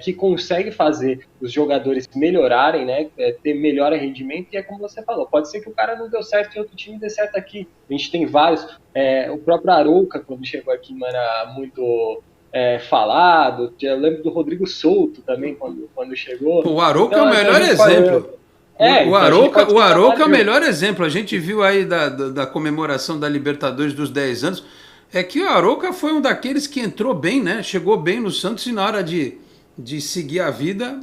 que consegue fazer os jogadores melhorarem, né, ter melhor rendimento, e é como você falou, pode ser que o cara não deu certo em outro time e dê certo aqui. A gente tem vários, o próprio Arouca, quando chegou aqui, não era muito falado. Eu lembro do Rodrigo Souto também, quando chegou. O Arouca é o melhor exemplo. O Arouca é o melhor exemplo. A gente viu aí da comemoração da Libertadores dos 10 anos, que o Arouca foi um daqueles que entrou bem, né? Chegou bem no Santos, e na hora de seguir a vida,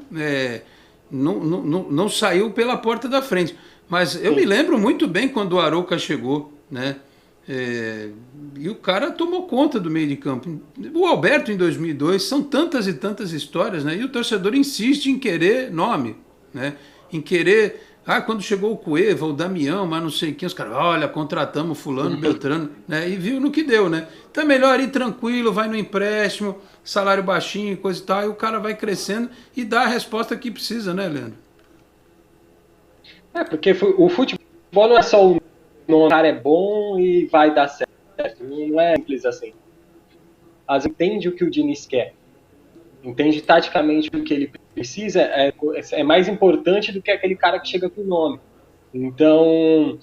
não saiu pela porta da frente. Mas eu me lembro muito bem quando o Arouca chegou, né? E o cara tomou conta do meio de campo. O Alberto em 2002, são tantas e tantas histórias, né? E o torcedor insiste em querer nome, né? Em querer... quando chegou o Cueva, o Damião, mas não sei quem, os caras, olha, contratamos fulano, Beltrano, né? E viu no que deu, né? Então é melhor ir tranquilo, vai no empréstimo, salário baixinho, coisa e tal, e o cara vai crescendo e dá a resposta que precisa, né, Leandro? Porque o futebol não é só o nome, o cara é bom e vai dar certo. Não é simples assim. As entende o que o Diniz quer. Entende taticamente o que ele precisa, é mais importante do que aquele cara que chega com o nome. Então,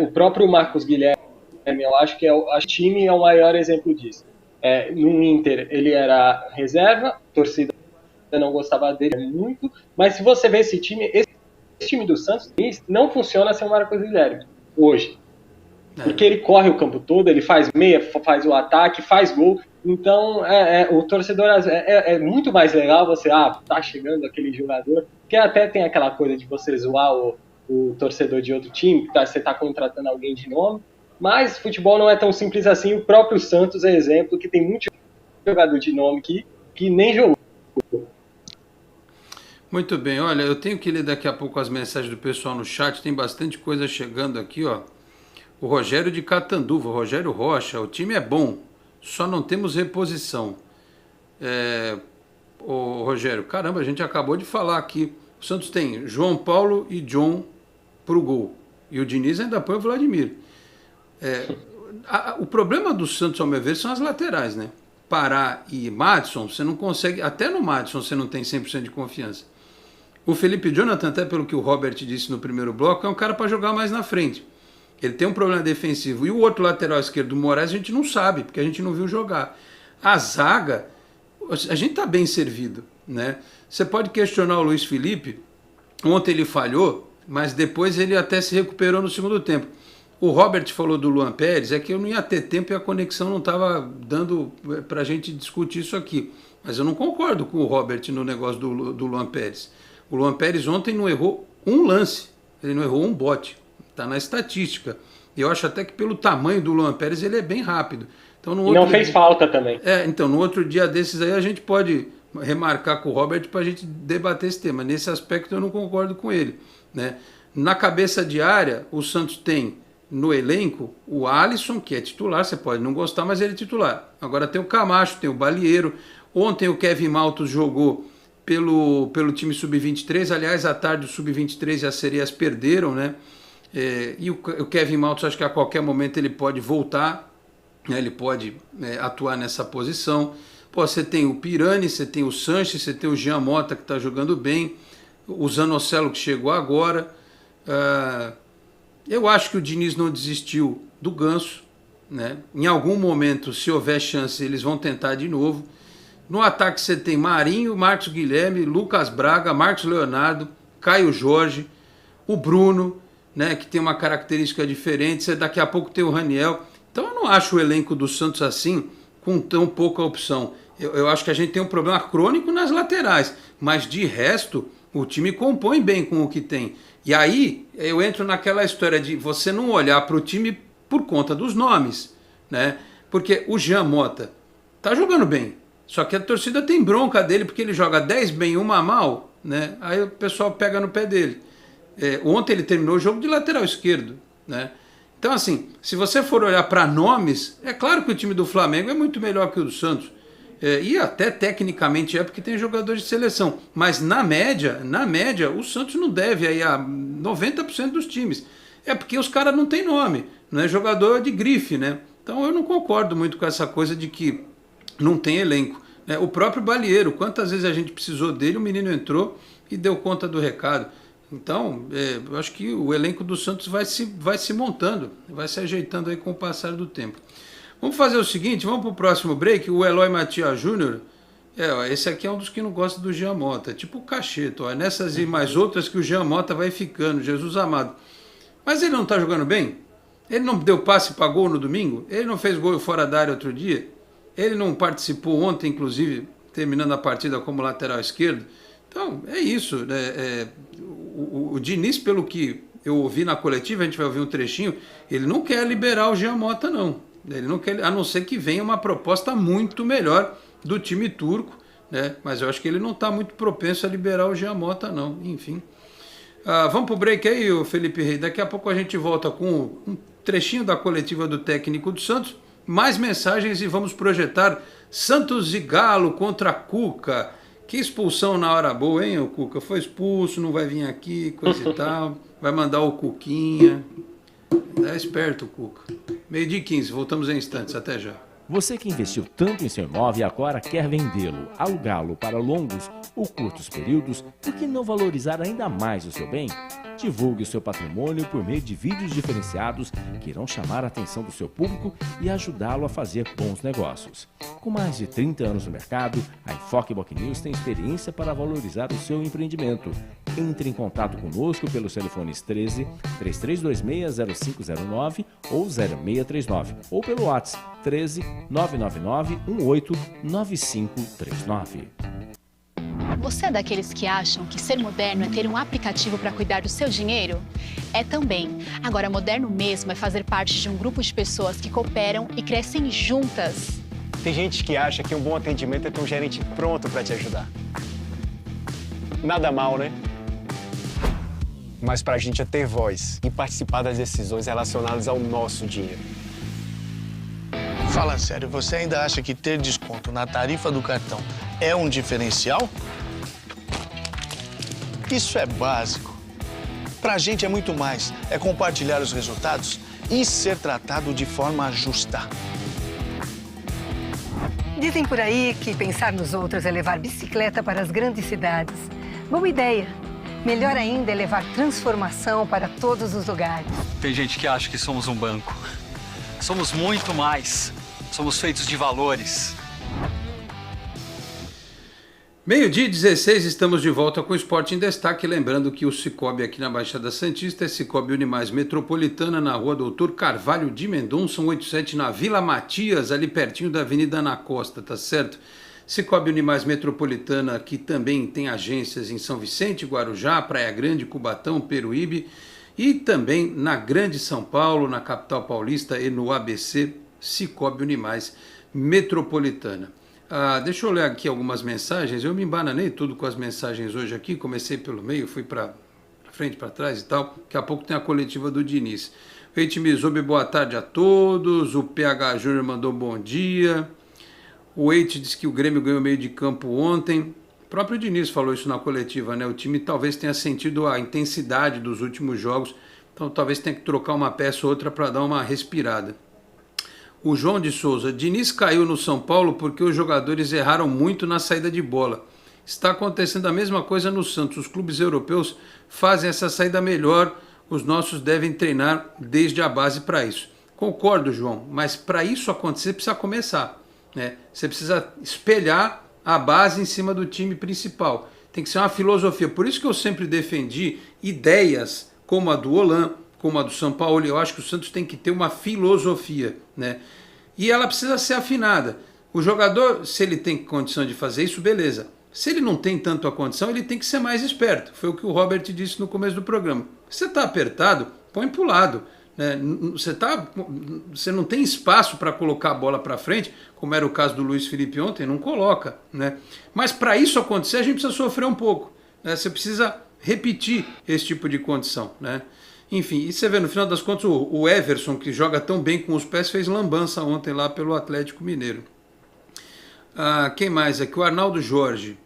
o próprio Marcos Guilherme, eu acho que o time é o maior exemplo disso. No Inter, ele era reserva, a torcida não gostava dele muito, mas se você vê esse time do Santos não funciona sem o Marcos Guilherme, hoje. Porque ele corre o campo todo, ele faz meia, faz o ataque, faz gol. Então, o torcedor é muito mais legal você, tá chegando aquele jogador, que até tem aquela coisa de você zoar o torcedor de outro time, que você tá contratando alguém de nome, mas futebol não é tão simples assim. O próprio Santos é exemplo, que tem muito jogador de nome que nem jogou. Muito bem, olha, eu tenho que ler daqui a pouco as mensagens do pessoal no chat, tem bastante coisa chegando aqui, ó. O Rogério de Catanduva, o Rogério Rocha, o time é bom, só não temos reposição. Ô Rogério, caramba, a gente acabou de falar aqui, o Santos tem João Paulo e John pro gol, e o Diniz ainda põe o Vladimir. O problema do Santos, ao meu ver, são as laterais, né? Pará e Madison, você não consegue, até no Madison você não tem 100% de confiança. O Felipe Jonathan, até pelo que o Robert disse no primeiro bloco, é um cara para jogar mais na frente. Ele tem um problema defensivo. E o outro lateral esquerdo, o Moraes, a gente não sabe, porque a gente não viu jogar. A zaga, a gente está bem servido, né? Você pode questionar o Luiz Felipe, ontem ele falhou, mas depois ele até se recuperou no segundo tempo. O Robert falou do Luan Pérez, é que eu não ia ter tempo e a conexão não estava dando para a gente discutir isso aqui. Mas eu não concordo com o Robert no negócio do Luan Pérez. O Luan Pérez ontem não errou um lance, ele não errou um bote. Está na estatística. E eu acho até que pelo tamanho do Luan Pérez ele é bem rápido. Então, no outro não fez falta também. Então no outro dia desses aí a gente pode remarcar com o Robert para a gente debater esse tema. Nesse aspecto eu não concordo com ele, né? Na cabeça de área, o Santos tem no elenco o Alisson, que é titular, você pode não gostar, mas ele é titular. Agora tem o Camacho, tem o Balieiro. Ontem o Kevin Maltos jogou pelo time Sub-23. Aliás, à tarde o Sub-23 e as Sereias perderam, né? E o Kevin Maltos, acho que a qualquer momento ele pode voltar, né? Ele pode atuar nessa posição. Pô, você tem o Pirani, você tem o Sanches, você tem o Jean Mota, que está jogando bem, o Zanocelo, que chegou agora. Eu acho que o Diniz não desistiu do Ganso, né? Em algum momento, se houver chance, eles vão tentar de novo. No ataque você tem Marinho, Marcos Guilherme, Lucas Braga, Marcos Leonardo, Caio Jorge, o Bruno, né, que tem uma característica diferente. Você daqui a pouco tem o Raniel. Então eu não acho o elenco do Santos assim, com tão pouca opção. Eu acho que a gente tem um problema crônico nas laterais, mas de resto o time compõe bem com o que tem. E aí eu entro naquela história de você não olhar para o time por conta dos nomes, né? Porque o Jean Mota tá jogando bem, só que a torcida tem bronca dele porque ele joga 10 bem, uma mal, né? Aí o pessoal pega no pé dele. Ontem ele terminou o jogo de lateral esquerdo, né? Então assim, se você for olhar para nomes, é claro que o time do Flamengo é muito melhor que o do Santos. E até tecnicamente é porque tem jogadores de seleção, mas na média o Santos não deve aí a 90% dos times, é porque os caras não têm nome, não é jogador de grife, né? Então eu não concordo muito com essa coisa de que não tem elenco, né? O próprio Balieiro, quantas vezes a gente precisou dele, o menino entrou e deu conta do recado. Então eu acho que o elenco do Santos vai se montando, vai se ajeitando aí com o passar do tempo. Vamos fazer o seguinte, vamos para o próximo break. O Eloy Matias Júnior, esse aqui é um dos que não gosta do Jean Mota, tipo o Cacheto, nessas e mais outras que o Jean Mota vai ficando, Jesus amado. Mas ele não está jogando bem? Ele não deu passe para gol no domingo? Ele não fez gol fora da área outro dia? Ele não participou ontem, inclusive, terminando a partida como lateral esquerdo? Então, é isso, né? O Diniz, pelo que eu ouvi na coletiva, a gente vai ouvir um trechinho, ele não quer liberar o Jean Mota, não. Ele não quer, a não ser que venha uma proposta muito melhor do time turco, né? Mas eu acho que ele não está muito propenso a liberar o Jean Mota, não. Enfim. Vamos para o break aí, Felipe Rei. Daqui a pouco a gente volta com um trechinho da coletiva do técnico do Santos, mais mensagens e vamos projetar Santos e Galo contra Cuca. Que expulsão na hora boa, hein, o Cuca? Foi expulso, não vai vir aqui, coisa e tal. Vai mandar o Cuquinha. É esperto, Cuca. 12h15, voltamos em instantes, até já. Você que investiu tanto em seu imóvel e agora quer vendê-lo, alugá-lo para longos ou curtos períodos, por que não valorizar ainda mais o seu bem? Divulgue o seu patrimônio por meio de vídeos diferenciados que irão chamar a atenção do seu público e ajudá-lo a fazer bons negócios. Com mais de 30 anos no mercado, a Enfoque Boc News tem experiência para valorizar o seu empreendimento. Entre em contato conosco pelos telefones 13 3326 0509 ou 0639 ou pelo WhatsApp 13 999 18 9539. Você é daqueles que acham que ser moderno é ter um aplicativo para cuidar do seu dinheiro? É também. Agora, moderno mesmo é fazer parte de um grupo de pessoas que cooperam e crescem juntas. Tem gente que acha que um bom atendimento é ter um gerente pronto para te ajudar. Nada mal, né? Mas pra gente é ter voz e participar das decisões relacionadas ao nosso dinheiro. Fala sério, você ainda acha que ter desconto na tarifa do cartão é um diferencial? Isso é básico. Pra gente é muito mais. É compartilhar os resultados e ser tratado de forma justa. Dizem por aí que pensar nos outros é levar bicicleta para as grandes cidades. Boa ideia. Melhor ainda é levar transformação para todos os lugares. Tem gente que acha que somos um banco. Somos muito mais. Somos feitos de valores. Meio-dia 16, estamos de volta com o Esporte em Destaque. Lembrando que o Cicobi aqui na Baixada Santista é Cicobi Unimais Metropolitana, na rua Doutor Carvalho de Mendonça, 187, na Vila Matias, ali pertinho da Avenida Ana Costa, tá certo? Cicobi Unimais Metropolitana, que também tem agências em São Vicente, Guarujá, Praia Grande, Cubatão, Peruíbe e também na Grande São Paulo, na capital paulista e no ABC, Cicobi Unimais Metropolitana. Deixa eu ler aqui algumas mensagens. Eu me embananei tudo com as mensagens hoje aqui, comecei pelo meio, fui para frente, para trás e tal. Daqui a pouco tem a coletiva do Diniz. O Eitimizobe, boa tarde a todos. O PH Júnior mandou bom dia. O Eite disse que o Grêmio ganhou meio de campo ontem. O próprio Diniz falou isso na coletiva, né? O time talvez tenha sentido a intensidade dos últimos jogos, então talvez tenha que trocar uma peça ou outra para dar uma respirada. O João de Souza, Diniz caiu no São Paulo porque os jogadores erraram muito na saída de bola. Está acontecendo a mesma coisa no Santos. Os clubes europeus fazem essa saída melhor, os nossos devem treinar desde a base para isso. Concordo, João, mas para isso acontecer precisa começar. Né? Você precisa espelhar a base em cima do time principal. Tem que ser uma filosofia. Por isso que eu sempre defendi ideias como a do Holan, como a do São Paulo. Eu acho que o Santos tem que ter uma filosofia, né? E ela precisa ser afinada. O jogador, se ele tem condição de fazer isso, beleza. Se ele não tem tanto a condição, ele tem que ser mais esperto. Foi o que o Robert disse no começo do programa. Você está apertado, põe para o lado. Você não tem espaço para colocar a bola para frente, como era o caso do Luiz Felipe ontem, não coloca, né? Mas para isso acontecer, a gente precisa sofrer um pouco, né? Você precisa repetir esse tipo de condição, né? Enfim, e você vê, no final das contas, o Everson, que joga tão bem com os pés, fez lambança ontem lá pelo Atlético Mineiro. Quem mais aqui? O Arnaldo Jorge.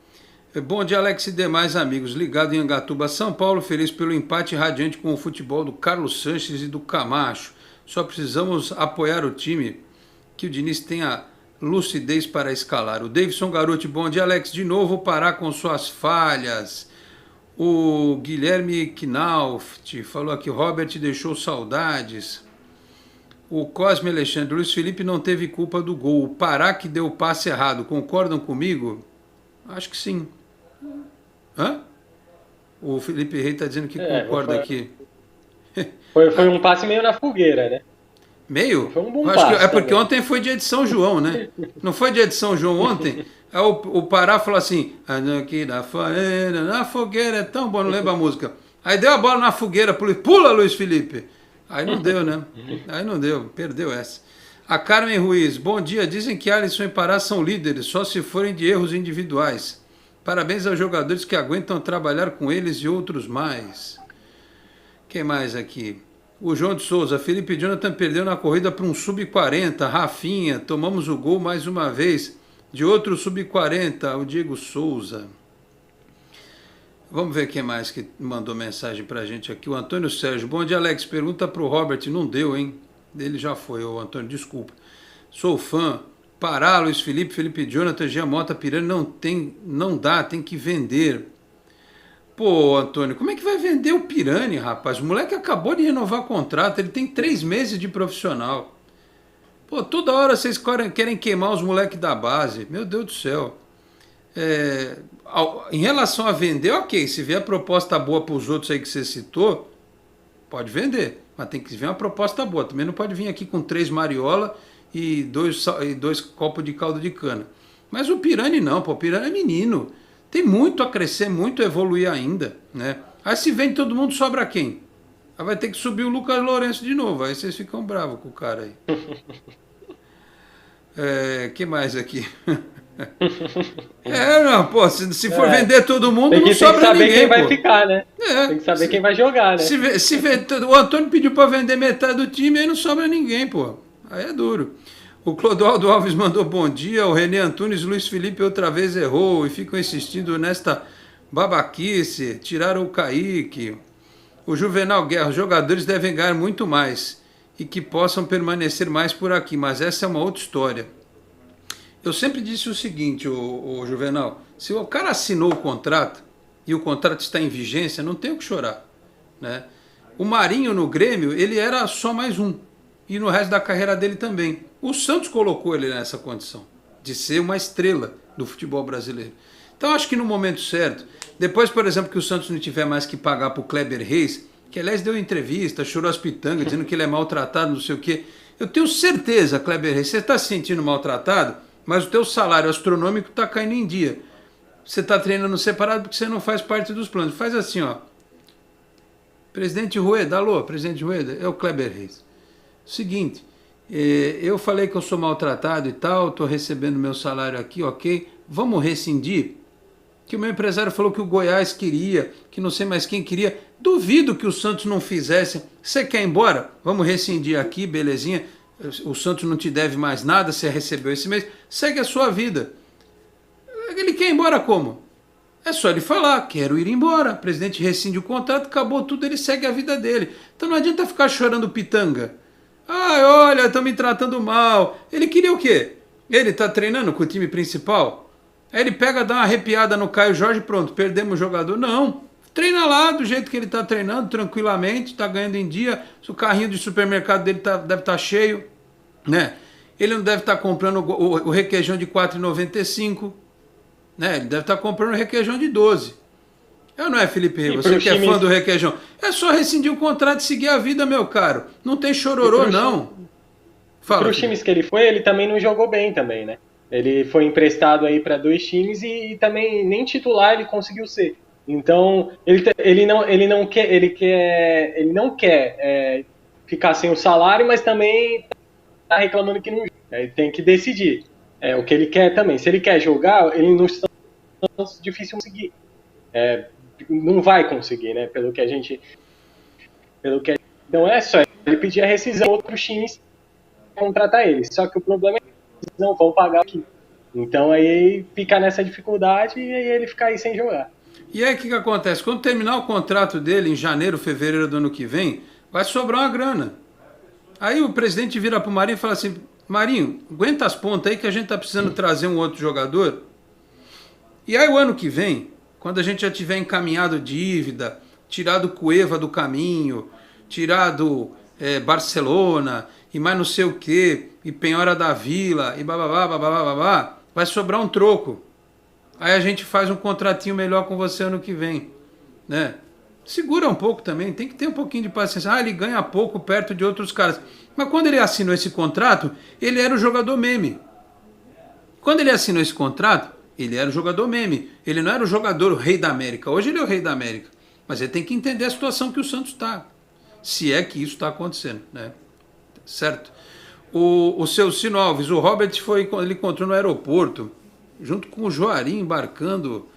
Bom dia, Alex e demais amigos. Ligado em Angatuba, São Paulo, feliz pelo empate radiante com o futebol do Carlos Sanches e do Camacho. Só precisamos apoiar o time, que o Diniz tenha lucidez para escalar. O Davidson Garotti, bom dia, Alex. De novo, parar com suas falhas. O Guilherme Knauf falou aqui, Robert deixou saudades. O Cosme Alexandre, Luiz Felipe não teve culpa do gol. O Pará que deu o passe errado. Concordam comigo? Acho que sim. Hã? O Felipe Rei está dizendo que concorda aqui. Foi um passe meio na fogueira, né? Meio? Foi um bom Acho passe que porque também. ontem foi dia de São João, né? Não foi dia de São João ontem? Aí o Pará falou assim, aqui na fogueira, é tão bom, não lembro a música. Aí deu a bola na fogueira, pula Luiz Felipe. Aí não deu, né? Aí não deu, perdeu essa. A Carmen Ruiz, bom dia, dizem que Alisson e Pará são líderes, só se forem de erros individuais. Parabéns aos jogadores que aguentam trabalhar com eles e outros mais. Quem mais aqui? O João de Souza, Felipe Jonathan perdeu na corrida para um sub-40, Rafinha, tomamos o gol mais uma vez de outro sub-40, o Diego Souza. Vamos ver quem mais que mandou mensagem para a gente aqui. O Antônio Sérgio, bom dia, Alex, pergunta para o Robert, não deu, hein? Ele já foi, o Antônio, desculpa. Sou fã. Pará, Luiz Felipe, Felipe Jonathan, Giamota, Pirani, não dá, tem que vender. Pô, Antônio, como é que vai vender o Pirani, rapaz? O moleque acabou de renovar o contrato, ele tem 3 meses de profissional. Pô, toda hora vocês querem queimar os moleques da base. Meu Deus do céu. Em relação a vender, ok, se vier proposta boa para os outros aí que você citou, pode vender. Mas tem que vir uma proposta boa. Também não pode vir aqui com 3 mariola e dois copos de caldo de cana. Mas o Pirani não, pô. O Pirani é menino. Tem muito a crescer, muito a evoluir ainda, né? Aí se vem todo mundo, sobra quem? Aí vai ter que subir o Lucas Lourenço de novo. Aí vocês ficam bravos com o cara aí. Que mais aqui? Não, pô, se for vender todo mundo, não sobra ninguém. Tem que saber quem vai pô. ficar, né? Tem que saber quem vai jogar, né? O Antônio pediu para vender metade do time, aí não sobra ninguém, pô. Aí é duro. O Clodoaldo Alves mandou bom dia, o René Antunes, Luiz Felipe outra vez errou e ficam insistindo nesta babaquice, tiraram o Kaique. O Juvenal Guerra, os jogadores devem ganhar muito mais e que possam permanecer mais por aqui, mas essa é uma outra história. Eu sempre disse o seguinte, o Juvenal, se o cara assinou o contrato e o contrato está em vigência, não tem o que chorar, né? O Marinho no Grêmio, ele era só mais um, e no resto da carreira dele também. O Santos colocou ele nessa condição, de ser uma estrela do futebol brasileiro. Então acho que no momento certo, depois, por exemplo, que o Santos não tiver mais que pagar para o Kleber Reis, que aliás deu entrevista, chorou as pitangas, dizendo que ele é maltratado, não sei o quê. Eu tenho certeza, Kleber Reis, você está se sentindo maltratado, mas o teu salário astronômico está caindo em dia. Você está treinando separado porque você não faz parte dos planos. Faz assim, ó. Presidente Rueda, alô, presidente Rueda, é o Kleber Reis. Seguinte, eu falei que eu sou maltratado e tal, estou recebendo meu salário aqui, ok. Vamos rescindir? Que o meu empresário falou que o Goiás queria, que não sei mais quem queria. Duvido que o Santos não fizesse. Você quer ir embora? Vamos rescindir aqui, belezinha. O Santos não te deve mais nada, você recebeu esse mês. Segue a sua vida. Ele quer ir embora como? É só ele falar, quero ir embora. O presidente rescinde o contrato, acabou tudo, ele segue a vida dele. Então não adianta ficar chorando pitanga. Ah, olha, estão me tratando mal. Ele queria o quê? Ele está treinando com o time principal? Aí ele pega, dá uma arrepiada no Caio Jorge, pronto, perdemos o jogador. Não, treina lá do jeito que ele está treinando, tranquilamente, está ganhando em dia. O carrinho de supermercado dele deve estar cheio, né? Ele não deve estar comprando o requeijão de R$ 4,95, né? Ele deve estar comprando o requeijão de 12. Não é, Felipe Rei? Você que é fã do requeijão. É só rescindir o contrato e seguir a vida, meu caro. Não tem chororô, não. Para os times que ele foi, ele também não jogou bem também, né? Ele foi emprestado aí para 2 times e também nem titular ele conseguiu ser. Então ele não quer ficar sem o salário, mas também tá reclamando que não joga. Ele tem que decidir o que ele quer também. Se ele quer jogar, ele não está difícil conseguir. Não vai conseguir, né? Então é só ele pedir a rescisão outros times contratar ele. Só que o problema é que eles não vão pagar aqui. Então aí fica nessa dificuldade e aí ele fica aí sem jogar. E aí o que acontece? Quando terminar o contrato dele em janeiro, fevereiro do ano que vem, vai sobrar uma grana. Aí o presidente vira pro Marinho e fala assim, Marinho, aguenta as pontas aí que a gente tá precisando trazer um outro jogador. E aí o ano que vem, quando a gente já tiver encaminhado dívida, tirado Cueva do caminho, tirado Barcelona e mais não sei o que, e Penhora da Vila, e bababá, vai sobrar um troco. Aí a gente faz um contratinho melhor com você ano que vem, né? Segura um pouco também, tem que ter um pouquinho de paciência. Ele ganha pouco perto de outros caras. Mas quando ele assinou esse contrato, ele era o jogador meme. Quando ele assinou esse contrato, ele era o jogador meme. Ele não era o jogador o rei da América. Hoje ele é o rei da América. Mas ele tem que entender a situação que o Santos está. Se é que isso está acontecendo, né? Certo? O seu Sino Alves, o Robert ele encontrou no aeroporto, junto com o Joarim embarcando,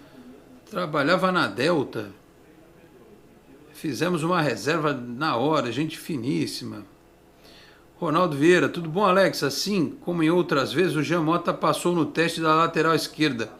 trabalhava na Delta. Fizemos uma reserva na hora, gente finíssima. Ronaldo Vieira, tudo bom, Alex? Assim como em outras vezes, o Jean Mota passou no teste da lateral esquerda,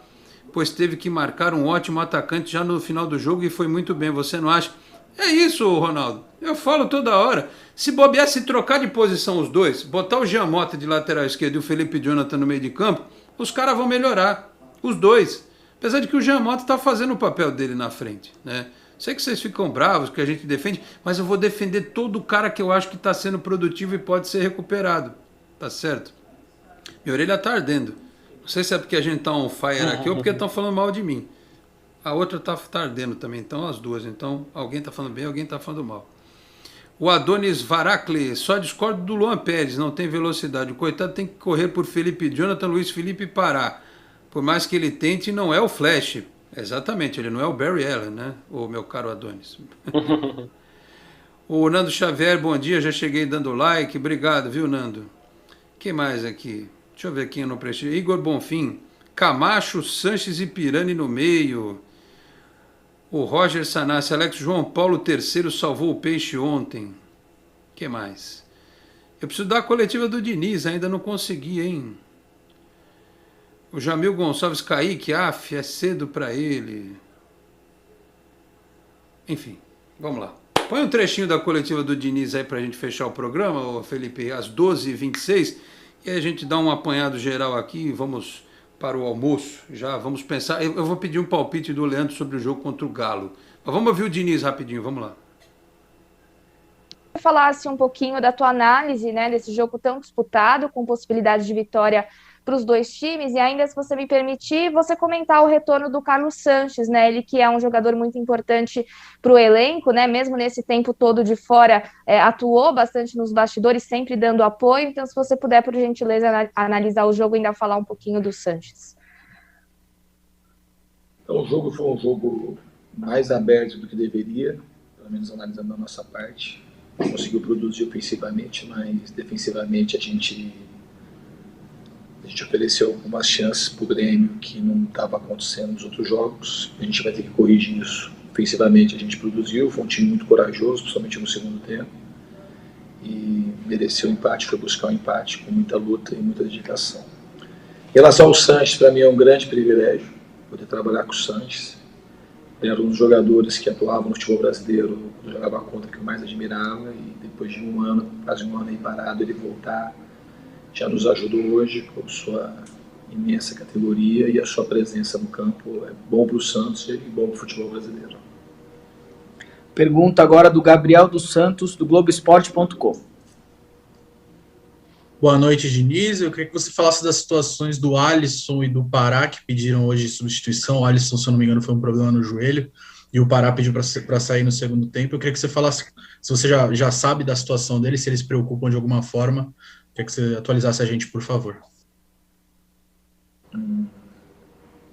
pois teve que marcar um ótimo atacante já no final do jogo e foi muito bem, você não acha? É isso, Ronaldo. Eu falo toda hora. Se bobear, se trocar de posição os dois, botar o Jean Mota de lateral esquerdo e o Felipe Jonathan no meio de campo, os caras vão melhorar. Os dois. Apesar de que o Jean Mota está fazendo o papel dele na frente, né? Sei que vocês ficam bravos, que a gente defende, mas eu vou defender todo cara que eu acho que está sendo produtivo e pode ser recuperado. Tá certo? Minha orelha está ardendo. Não sei se é porque a gente está on fire aqui ou porque estão falando mal de mim. A outra está ardendo também, então as duas. Então alguém está falando bem, alguém está falando mal. O Adonis Varacle, só discordo do Luan Pérez, não tem velocidade. O coitado tem que correr por Felipe Jonathan, Luiz Felipe e Pará. Por mais que ele tente, não é o Flash. Exatamente, ele não é o Barry Allen, né? O meu caro Adonis. O Nando Xavier, bom dia, já cheguei dando like. Obrigado, viu, Nando? Quem mais aqui? Deixa eu ver quem eu não prestei. Igor Bonfim. Camacho, Sanches e Pirani no meio. O Roger Sanassi, Alex, João Paulo III salvou o peixe ontem. Que mais? Eu preciso dar a coletiva do Diniz, ainda não consegui, hein? O Jamil Gonçalves Kaique, é cedo para ele. Enfim, vamos lá. Põe um trechinho da coletiva do Diniz aí pra gente fechar o programa, Felipe, às 12h26, e aí a gente dá um apanhado geral aqui e vamos para o almoço. Já vamos pensar. Eu vou pedir um palpite do Leandro sobre o jogo contra o Galo. Mas vamos ouvir o Diniz rapidinho, vamos lá. Falasse um pouquinho da tua análise, né, desse jogo tão disputado, com possibilidade de vitória para os dois times, e ainda, se você me permitir, você comentar o retorno do Carlos Sanches, né, ele que é um jogador muito importante para o elenco, né, mesmo nesse tempo todo de fora, atuou bastante nos bastidores, sempre dando apoio, então se você puder, por gentileza, analisar o jogo e ainda falar um pouquinho do Sanches. Então, o jogo foi um jogo mais aberto do que deveria, pelo menos analisando a nossa parte. Conseguiu produzir ofensivamente, mas defensivamente a gente ofereceu algumas chances para o Grêmio que não estava acontecendo nos outros jogos. A gente vai ter que corrigir isso. Ofensivamente a gente produziu, foi um time muito corajoso, principalmente no segundo tempo, e mereceu o empate, foi buscar o empate com muita luta e muita dedicação. Em relação ao Sanches, para mim é um grande privilégio poder trabalhar com o Sanches. Ele era um dos jogadores que atuavam no futebol brasileiro, quando jogava contra, que eu mais admirava, e depois de um ano, quase um ano aí parado, ele voltar, já nos ajudou hoje com sua imensa categoria, e a sua presença no campo é bom para o Santos e bom para o futebol brasileiro. Pergunta agora do Gabriel dos Santos, do Globoesporte.com. Boa noite, Diniz. Eu queria que você falasse das situações do Alisson e do Pará, que pediram hoje substituição. O Alisson, se eu não me engano, foi um problema no joelho, e o Pará pediu para sair no segundo tempo. Eu queria que você falasse, se você já sabe da situação deles, se eles se preocupam de alguma forma. Eu queria que você atualizasse a gente, por favor.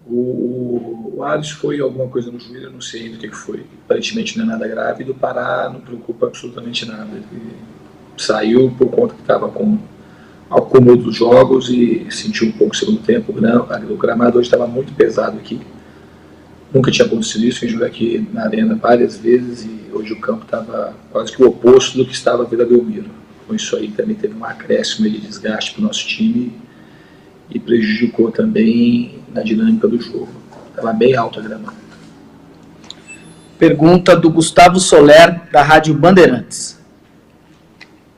O Alisson foi alguma coisa no joelho, eu não sei ainda o que foi. Aparentemente não é nada grave, e do Pará não preocupa absolutamente nada. Ele saiu por conta que estava com acúmulo dos jogos e sentiu um pouco o segundo tempo. O gramado hoje estava muito pesado aqui. Nunca tinha acontecido isso, vim jogar aqui na arena várias vezes e hoje o campo estava quase que o oposto do que estava a Vila Belmiro. Com isso aí também teve um acréscimo de desgaste para o nosso time e prejudicou também na dinâmica do jogo. Estava bem alto a grama. Pergunta do Gustavo Soler, da Rádio Bandeirantes.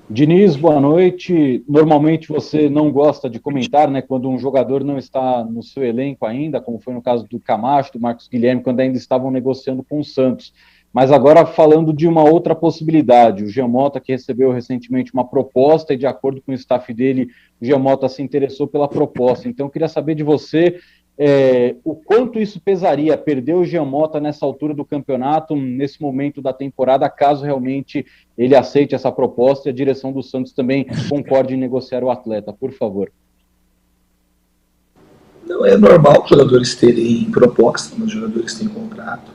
Diniz, boa noite. Normalmente você não gosta de comentar, né, quando um jogador não está no seu elenco ainda, como foi no caso do Camacho, do Marcos Guilherme, quando ainda estavam negociando com o Santos. Mas agora falando de uma outra possibilidade, o Giamota, que recebeu recentemente uma proposta e de acordo com o staff dele, o Giamota se interessou pela proposta. Então eu queria saber de você o quanto isso pesaria, perder o Giamota nessa altura do campeonato, nesse momento da temporada, caso realmente ele aceite essa proposta e a direção do Santos também concorde em negociar o atleta, por favor. Não é normal os jogadores terem proposta, mas os jogadores têm contrato.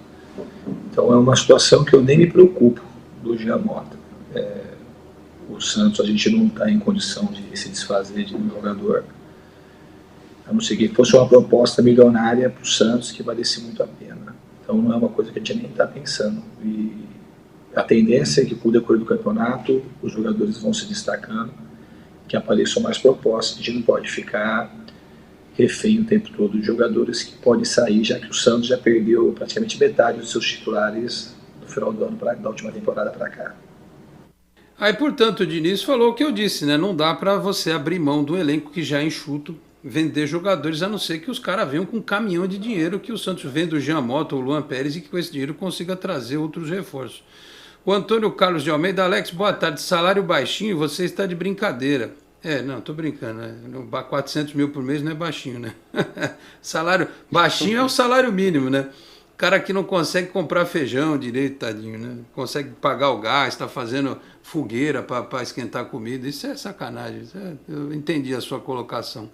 Então é uma situação que eu nem me preocupo do Giamota. O Santos, a gente não está em condição de se desfazer de um jogador, a não ser que fosse uma proposta milionária para o Santos que valesse muito a pena. Então não é uma coisa que a gente nem está pensando. E a tendência é que, por decorrer do campeonato, os jogadores vão se destacando, que apareçam mais propostas. A gente não pode ficar refém o tempo todo de jogadores que podem sair, já que o Santos já perdeu praticamente metade dos seus titulares no final do ano, da última temporada para cá. Aí, portanto, o Diniz falou o que eu disse, né? Não dá para você abrir mão do elenco que já é enxuto, vender jogadores, a não ser que os caras venham com um caminhão de dinheiro, que o Santos venda o Giamota ou o Luan Pérez e que com esse dinheiro consiga trazer outros reforços. O Antônio Carlos de Almeida, Alex, boa tarde, salário baixinho, você está de brincadeira. Não, tô brincando, né? 400 mil por mês não é baixinho, né? Salário baixinho é o salário mínimo, né? O cara que não consegue comprar feijão direito, tadinho, né? Consegue pagar o gás, está fazendo fogueira para esquentar comida, isso é sacanagem. Eu entendi a sua colocação.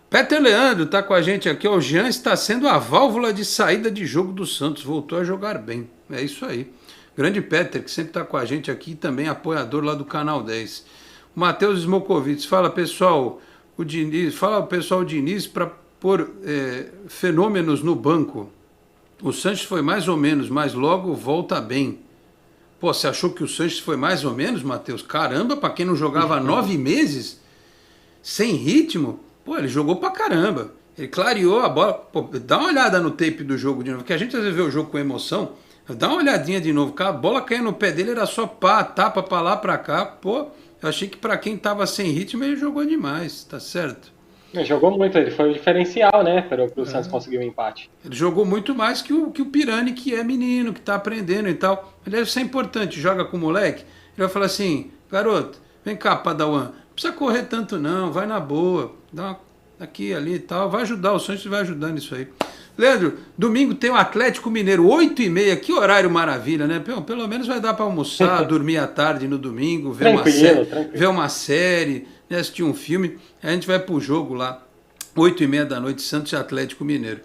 Peter Leandro está com a gente aqui, o Jean está sendo a válvula de saída de jogo do Santos, voltou a jogar bem, é isso aí. Grande Peter, que sempre está com a gente aqui, também apoiador lá do Canal 10. O Matheus Smokovitz, fala pessoal, o Diniz para por fenômenos no banco. O Sanches foi mais ou menos, mas logo volta bem. Pô, você achou que o Sanches foi mais ou menos, Matheus? Caramba, para quem não jogava 9 meses, sem ritmo, pô, ele jogou pra caramba. Ele clareou a bola. Pô, dá uma olhada no tape do jogo de novo, porque a gente às vezes vê o jogo com emoção. Dá uma olhadinha de novo. A bola caiu no pé dele, era só pá, tapa pra lá, pra cá. Pô, eu achei que pra quem tava sem ritmo, ele jogou demais, tá certo? Ele jogou muito, ele foi o diferencial, né, para o Santos conseguir o empate. Ele jogou muito mais que o Pirani, que é menino, que tá aprendendo e tal. Aliás, isso é importante, joga com o moleque, ele vai falar assim, garoto, vem cá, Padawan, não precisa correr tanto não, vai na boa, dá uma aqui, ali e tal, vai ajudar, o Santos vai ajudando isso aí. Leandro, domingo tem o Atlético Mineiro, 8h30, que horário maravilha, né? Pelo menos vai dar para almoçar, dormir à tarde no domingo, ver uma série, né? Assistir um filme, a gente vai pro jogo lá, 8h30 da noite, Santos e Atlético Mineiro.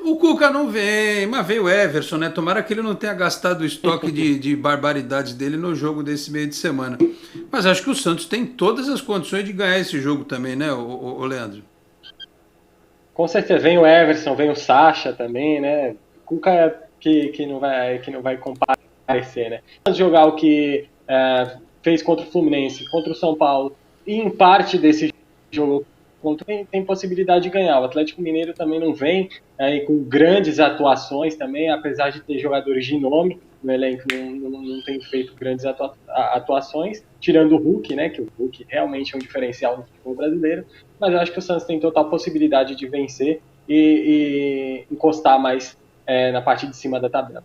O Cuca não vem, mas veio o Everson, né? Tomara que ele não tenha gastado o estoque de barbaridades dele no jogo desse meio de semana. Mas acho que o Santos tem todas as condições de ganhar esse jogo também, né, o Leandro? Com certeza, vem o Everson, vem o Sacha também, né? Cuca que não vai comparecer, né? Jogar o que fez contra o Fluminense, contra o São Paulo, e em parte desse jogo tem possibilidade de ganhar. O Atlético Mineiro também não vem com grandes atuações também, apesar de ter jogadores de nome no elenco, não tem feito grandes atuações, tirando o Hulk, né, que o Hulk realmente é um diferencial no futebol brasileiro, mas eu acho que o Santos tem total possibilidade de vencer e encostar mais na parte de cima da tabela.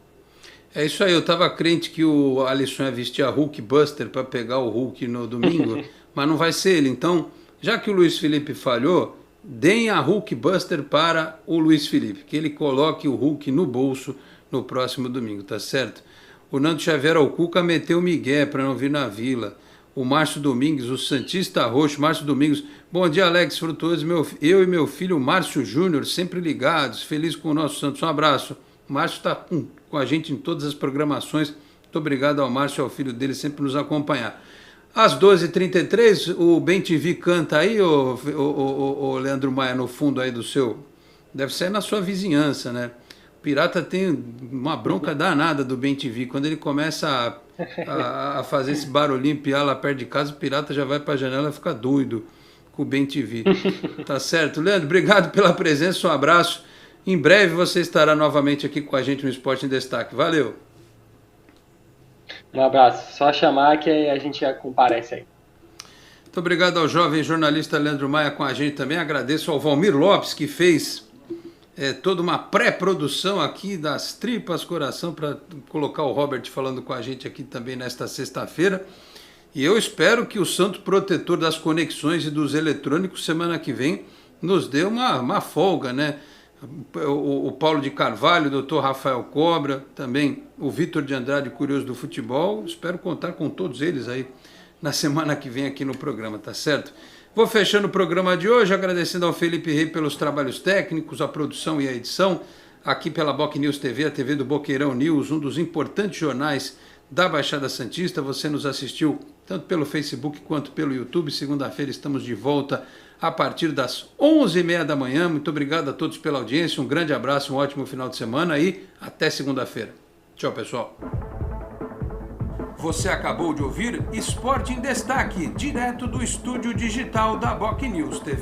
É isso aí, eu estava crente que o Alisson ia vestir a Hulk Buster para pegar o Hulk no domingo, mas não vai ser ele, então... Já que o Luiz Felipe falhou, deem a Hulk Buster para o Luiz Felipe, que ele coloque o Hulk no bolso no próximo domingo, tá certo? O Nando Xavier ao Cuca meteu o migué para não vir na Vila. O Márcio Domingues, o Santista Roxo, Márcio Domingos. Bom dia, Alex Frutuoso, eu e meu filho Márcio Júnior, sempre ligados, feliz com o nosso Santos. Um abraço. O Márcio está com a gente em todas as programações. Muito obrigado ao Márcio e ao filho dele sempre nos acompanhar. Às 12h33, o Bem TV canta aí, o Leandro Maia, no fundo aí do seu... Deve ser na sua vizinhança, né? O Pirata tem uma bronca danada do Bem TV. Quando ele começa a fazer esse barulhinho, piar lá perto de casa, o Pirata já vai para a janela e fica doido com o Bem TV. Tá certo? Leandro, obrigado pela presença, um abraço. Em breve você estará novamente aqui com a gente no Esporte em Destaque. Valeu! Um abraço, só chamar que a gente já comparece aí. Muito obrigado ao jovem jornalista Leandro Maia com a gente também. Agradeço ao Valmir Lopes, que fez toda uma pré-produção aqui das tripas coração para colocar o Robert falando com a gente aqui também nesta sexta-feira. E eu espero que o santo protetor das conexões e dos eletrônicos semana que vem nos dê uma folga, né? O Paulo de Carvalho, o doutor Rafael Cobra, também o Vitor de Andrade, curioso do futebol. Espero contar com todos eles aí na semana que vem aqui no programa, tá certo? Vou fechando o programa de hoje, agradecendo ao Felipe Rei pelos trabalhos técnicos, a produção e a edição, aqui pela Boc News TV, a TV do Boqueirão News, um dos importantes jornais da Baixada Santista. Você nos assistiu tanto pelo Facebook quanto pelo YouTube. Segunda-feira estamos de volta a partir das 11h30 da manhã. Muito obrigado a todos pela audiência, um grande abraço, um ótimo final de semana e até segunda-feira. Tchau, pessoal. Você acabou de ouvir Esporte em Destaque, direto do estúdio digital da Boc News TV.